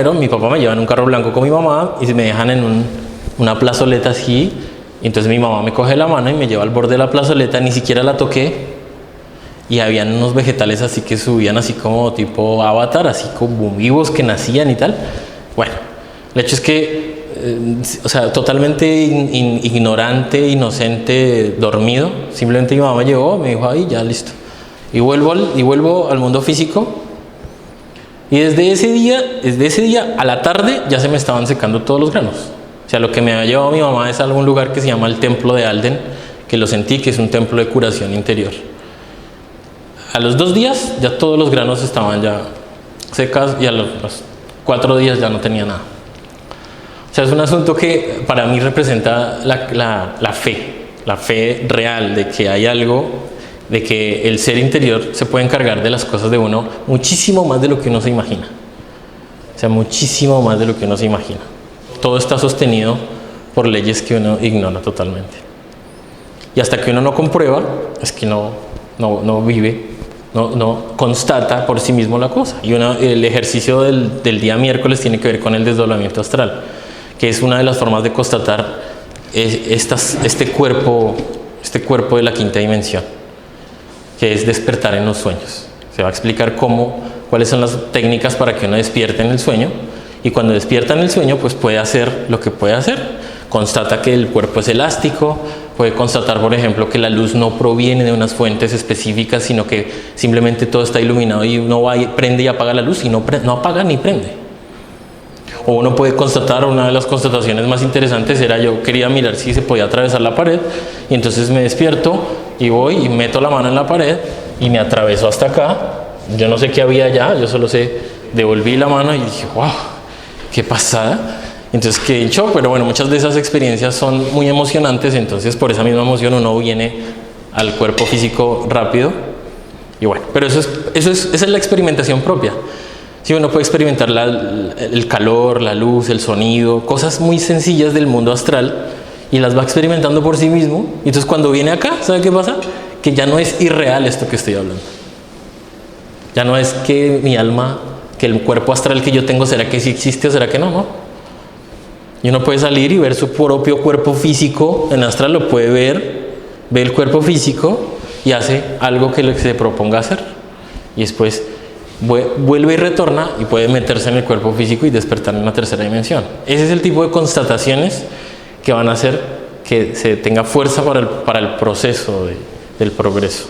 lleva en un carro blanco con mi mamá y me dejan en una plazoleta así. Y entonces mi mamá me coge la mano y me lleva al borde de la plazoleta, ni siquiera la toqué. Y habían unos vegetales así que subían así como tipo avatar, así como vivos que nacían y tal. Bueno, el hecho es que o sea, totalmente ignorante, inocente, dormido. Simplemente mi mamá me llevó, me dijo, ahí ya listo. Y vuelvo al mundo físico. Y desde ese día a la tarde ya se me estaban secando todos los granos. O sea, lo que me había llevado mi mamá es a algún lugar que se llama el Templo de Alden, que lo sentí que es un templo de curación interior. A los 2 días ya todos los granos estaban ya secas y a los 4 días ya no tenía nada. O sea, es un asunto que para mí representa la fe real de que hay algo, de que el ser interior se puede encargar de las cosas de uno muchísimo más de lo que uno se imagina. O sea, muchísimo más de lo que uno se imagina. Todo está sostenido por leyes que uno ignora totalmente. Y hasta que uno no comprueba, es que no vive, no constata por sí mismo la cosa. Y el ejercicio del día miércoles tiene que ver con el desdoblamiento astral, que es una de las formas de constatar este cuerpo de la quinta dimensión, que es despertar en los sueños. Se va a explicar cuáles son las técnicas para que uno despierte en el sueño, y cuando despierta en el sueño pues puede hacer lo que puede hacer. Constata que el cuerpo es elástico, puede constatar por ejemplo que la luz no proviene de unas fuentes específicas, sino que simplemente todo está iluminado y uno va y prende y apaga la luz y no apaga ni prende. O uno puede constatar, una de las constataciones más interesantes era, yo quería mirar si se podía atravesar la pared, y entonces me despierto y voy y meto la mano en la pared y me atraveso hasta acá. Yo no sé qué había allá, yo solo sé, devolví la mano y dije, wow, qué pasada. Entonces quedé en shock, pero bueno, muchas de esas experiencias son muy emocionantes, entonces por esa misma emoción uno viene al cuerpo físico rápido. Y bueno, pero esa es la experimentación propia. Sí, uno puede experimentar el calor, la luz, el sonido, cosas muy sencillas del mundo astral, y las va experimentando por sí mismo. Y entonces cuando viene acá, ¿sabe qué pasa? Que ya no es irreal esto que estoy hablando. Ya no es que mi alma, que el cuerpo astral que yo tengo, ¿será que sí existe o será que no? No. Y uno puede salir y ver su propio cuerpo físico en astral, lo puede ver, ve el cuerpo físico y hace algo que se proponga hacer. Y después vuelve y retorna y puede meterse en el cuerpo físico y despertar en una tercera dimensión. Ese es el tipo de constataciones que van a hacer que se tenga fuerza para el proceso del progreso.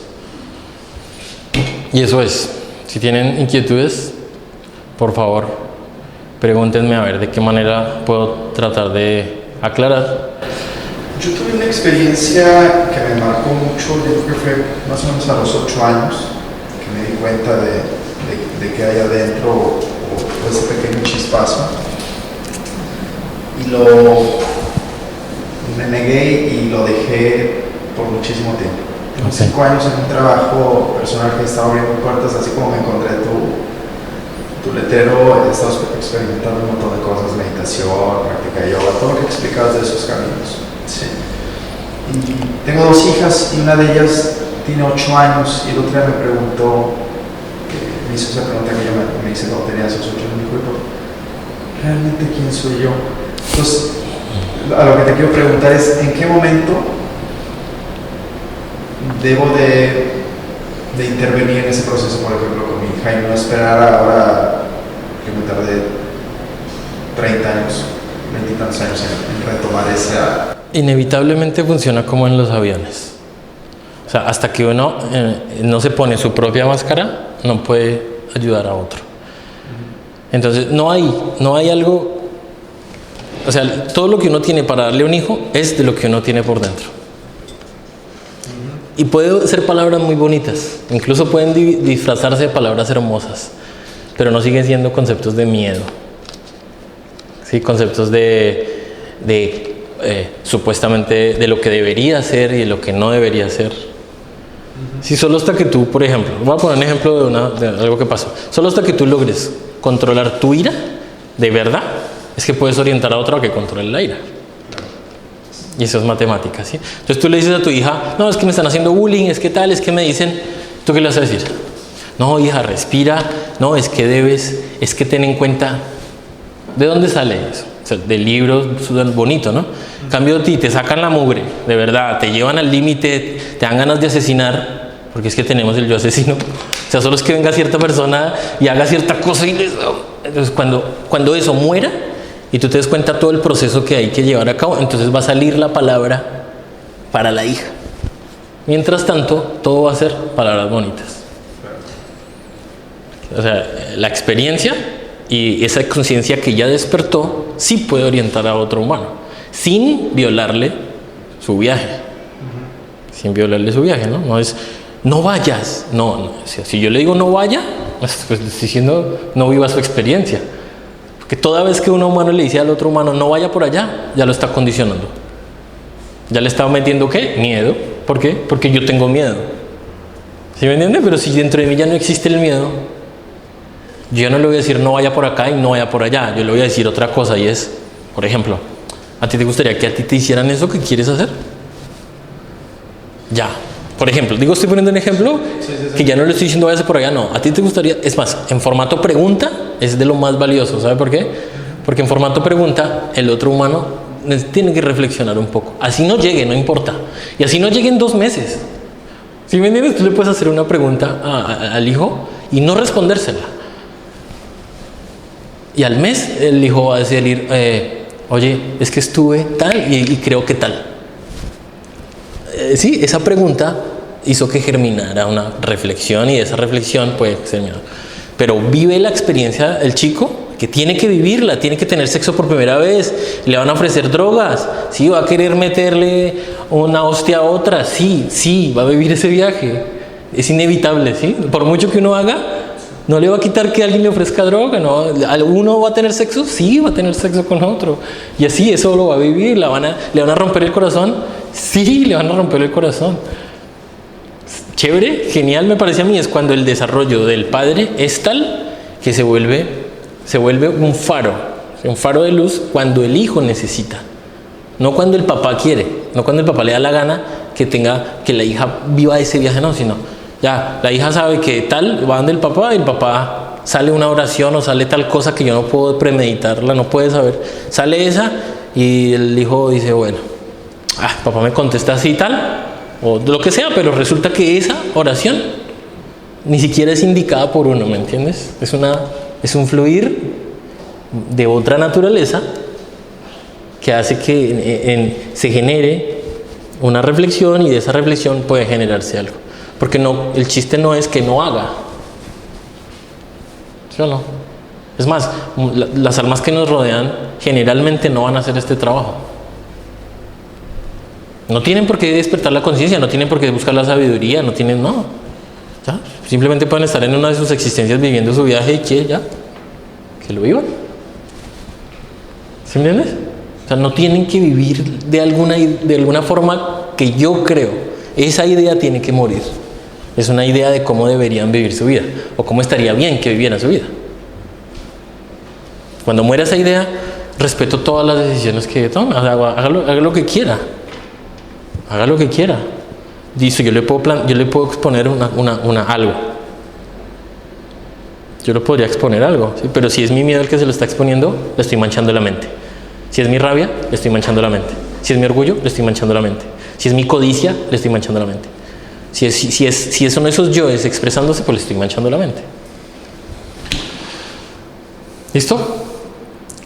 Y eso es. Si tienen inquietudes, por favor, pregúntenme a ver de qué manera puedo tratar de aclarar. Yo tuve una experiencia que me marcó mucho, yo creo que fue más o menos a los 8 años, que me di cuenta de que hay adentro o ese pequeño chispazo. Y me negué y lo dejé por muchísimo tiempo. Tengo 5 años en un trabajo personal que estaba abriendo puertas, así como me encontré tu letrero, he estado experimentando un montón de cosas, meditación, práctica de yoga, todo lo que explicabas de esos caminos. Sí. Y tengo 2 hijas y una de ellas tiene 8 años y el otro día me preguntó, me hizo esa pregunta que yo me hice cuando tenía esos 8 años, me dijo, ¿realmente quién soy yo? Entonces, a lo que te quiero preguntar es, ¿en qué momento debo de intervenir en ese proceso, por ejemplo, con mi hija y no esperar ahora que me tardé 30 años, 20 y tantos años en retomar esa... Inevitablemente funciona como en los aviones. O sea, hasta que uno no se pone su propia máscara, no puede ayudar a otro. Entonces, no hay algo... O sea, todo lo que uno tiene para darle a un hijo es de lo que uno tiene por dentro. Y puede ser palabras muy bonitas, incluso pueden disfrazarse de palabras hermosas, pero no siguen siendo conceptos de miedo. ¿Sí? Conceptos supuestamente de lo que debería ser y de lo que no debería ser. Si solo hasta que tú, por ejemplo, voy a poner un ejemplo de algo que pasó, solo hasta que tú logres controlar tu ira, de verdad, es que puedes orientar a otro a que controle la ira. Y eso es matemática, ¿sí? Entonces tú le dices a tu hija, no, es que me están haciendo bullying, es que tal, es que me dicen, ¿tú qué le vas a decir? No, hija, respira, no, es que ten en cuenta, ¿de dónde sale eso? O sea, de libros, bonito, ¿no? En cambio a ti te sacan la mugre, de verdad, te llevan al límite, te dan ganas de asesinar, porque es que tenemos el yo asesino. O sea, solo es que venga cierta persona y haga cierta cosa y entonces cuando eso muera, y tú te des cuenta todo el proceso que hay que llevar a cabo, entonces va a salir la palabra para la hija. Mientras tanto, todo va a ser palabras bonitas. O sea, la experiencia y esa conciencia que ya despertó sí puede orientar a otro humano, sin violarle su viaje. Sin violarle su viaje, ¿no? No es, no vayas. No. Si yo le digo no vaya, pues le estoy diciendo no viva su experiencia. Que toda vez que un humano le dice al otro humano no vaya por allá, ya lo está condicionando. Ya le está metiendo ¿qué? Miedo. ¿Por qué? Porque yo tengo miedo. ¿Sí me entiende? Pero si dentro de mí ya no existe el miedo, yo no le voy a decir no vaya por acá y no vaya por allá. Yo le voy a decir otra cosa y es, por ejemplo, ¿a ti te gustaría que a ti te hicieran eso que quieres hacer? Ya. Por ejemplo, estoy poniendo un ejemplo que ya no le estoy diciendo váyase por allá, no. ¿A ti te gustaría? Es más, en formato pregunta es de lo más valioso, ¿sabe por qué? Porque en formato pregunta el otro humano tiene que reflexionar un poco. Así no llegue, no importa. Y así no llegue en 2 meses. ¿Sí me entiendes? Tú le puedes hacer una pregunta al hijo y no respondérsela. Y al mes el hijo va a decir, oye, es que estuve tal y creo que tal. Sí, esa pregunta hizo que germinara una reflexión y esa reflexión puede ser miedo. Pero vive la experiencia el chico, que tiene que vivirla, tiene que tener sexo por primera vez, le van a ofrecer drogas, sí, va a querer meterle una hostia a otra, sí, va a vivir ese viaje, es inevitable, ¿sí? Por mucho que uno haga, no le va a quitar que alguien le ofrezca droga, ¿no? ¿Uno va a tener sexo? Sí, va a tener sexo con otro, y así eso lo va a vivir, le van a romper el corazón, sí, le van a romper el corazón. Chévere, genial me parece a mí, es cuando el desarrollo del padre es tal que se vuelve un faro de luz cuando el hijo necesita, no cuando el papá quiere, no cuando el papá le da la gana que la hija viva ese viaje, no, sino ya, la hija sabe que tal, va donde el papá y el papá sale una oración o sale tal cosa que yo no puedo premeditarla, no puede saber, sale esa y el hijo dice, bueno, papá me contesta así tal, o lo que sea, pero resulta que esa oración ni siquiera es indicada por uno, ¿me entiendes? Es un fluir de otra naturaleza que hace que se genere una reflexión y de esa reflexión puede generarse algo. Porque el chiste no es que no haga, ¿sí o no? Es más, las almas que nos rodean generalmente no van a hacer este trabajo. No tienen por qué despertar la conciencia, no tienen por qué buscar la sabiduría, no tienen, no. ¿Ya? Simplemente pueden estar en una de sus existencias viviendo su viaje y que lo vivan. ¿Sí me entiendes? O sea, no tienen que vivir de alguna forma que yo creo. Esa idea tiene que morir. Es una idea de cómo deberían vivir su vida o cómo estaría bien que vivieran su vida. Cuando muera esa idea, respeto todas las decisiones que tome. Haga lo que quiera. Haga lo que quiera. Dice, yo le puedo exponer algo. Yo le podría exponer algo, ¿sí? Pero si es mi miedo el que se lo está exponiendo, le estoy manchando la mente. Si es mi rabia, le estoy manchando la mente. Si es mi orgullo, le estoy manchando la mente. Si es mi codicia, le estoy manchando la mente. Si son esos yoes expresándose, pues le estoy manchando la mente. ¿Listo?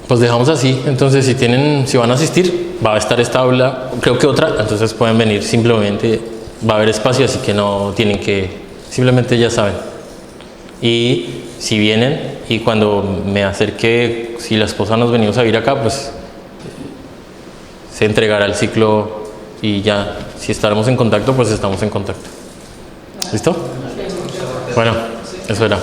Pues dejamos así. Entonces, si van a asistir, va a estar esta aula, creo que otra, entonces pueden venir. Simplemente va a haber espacio, así que no tienen que, simplemente ya saben. Y si vienen, y cuando me acerque, si la esposa nos venimos a vivir acá, pues se entregará el ciclo y ya, si estaremos en contacto, pues estamos en contacto. ¿Listo? Bueno, eso era.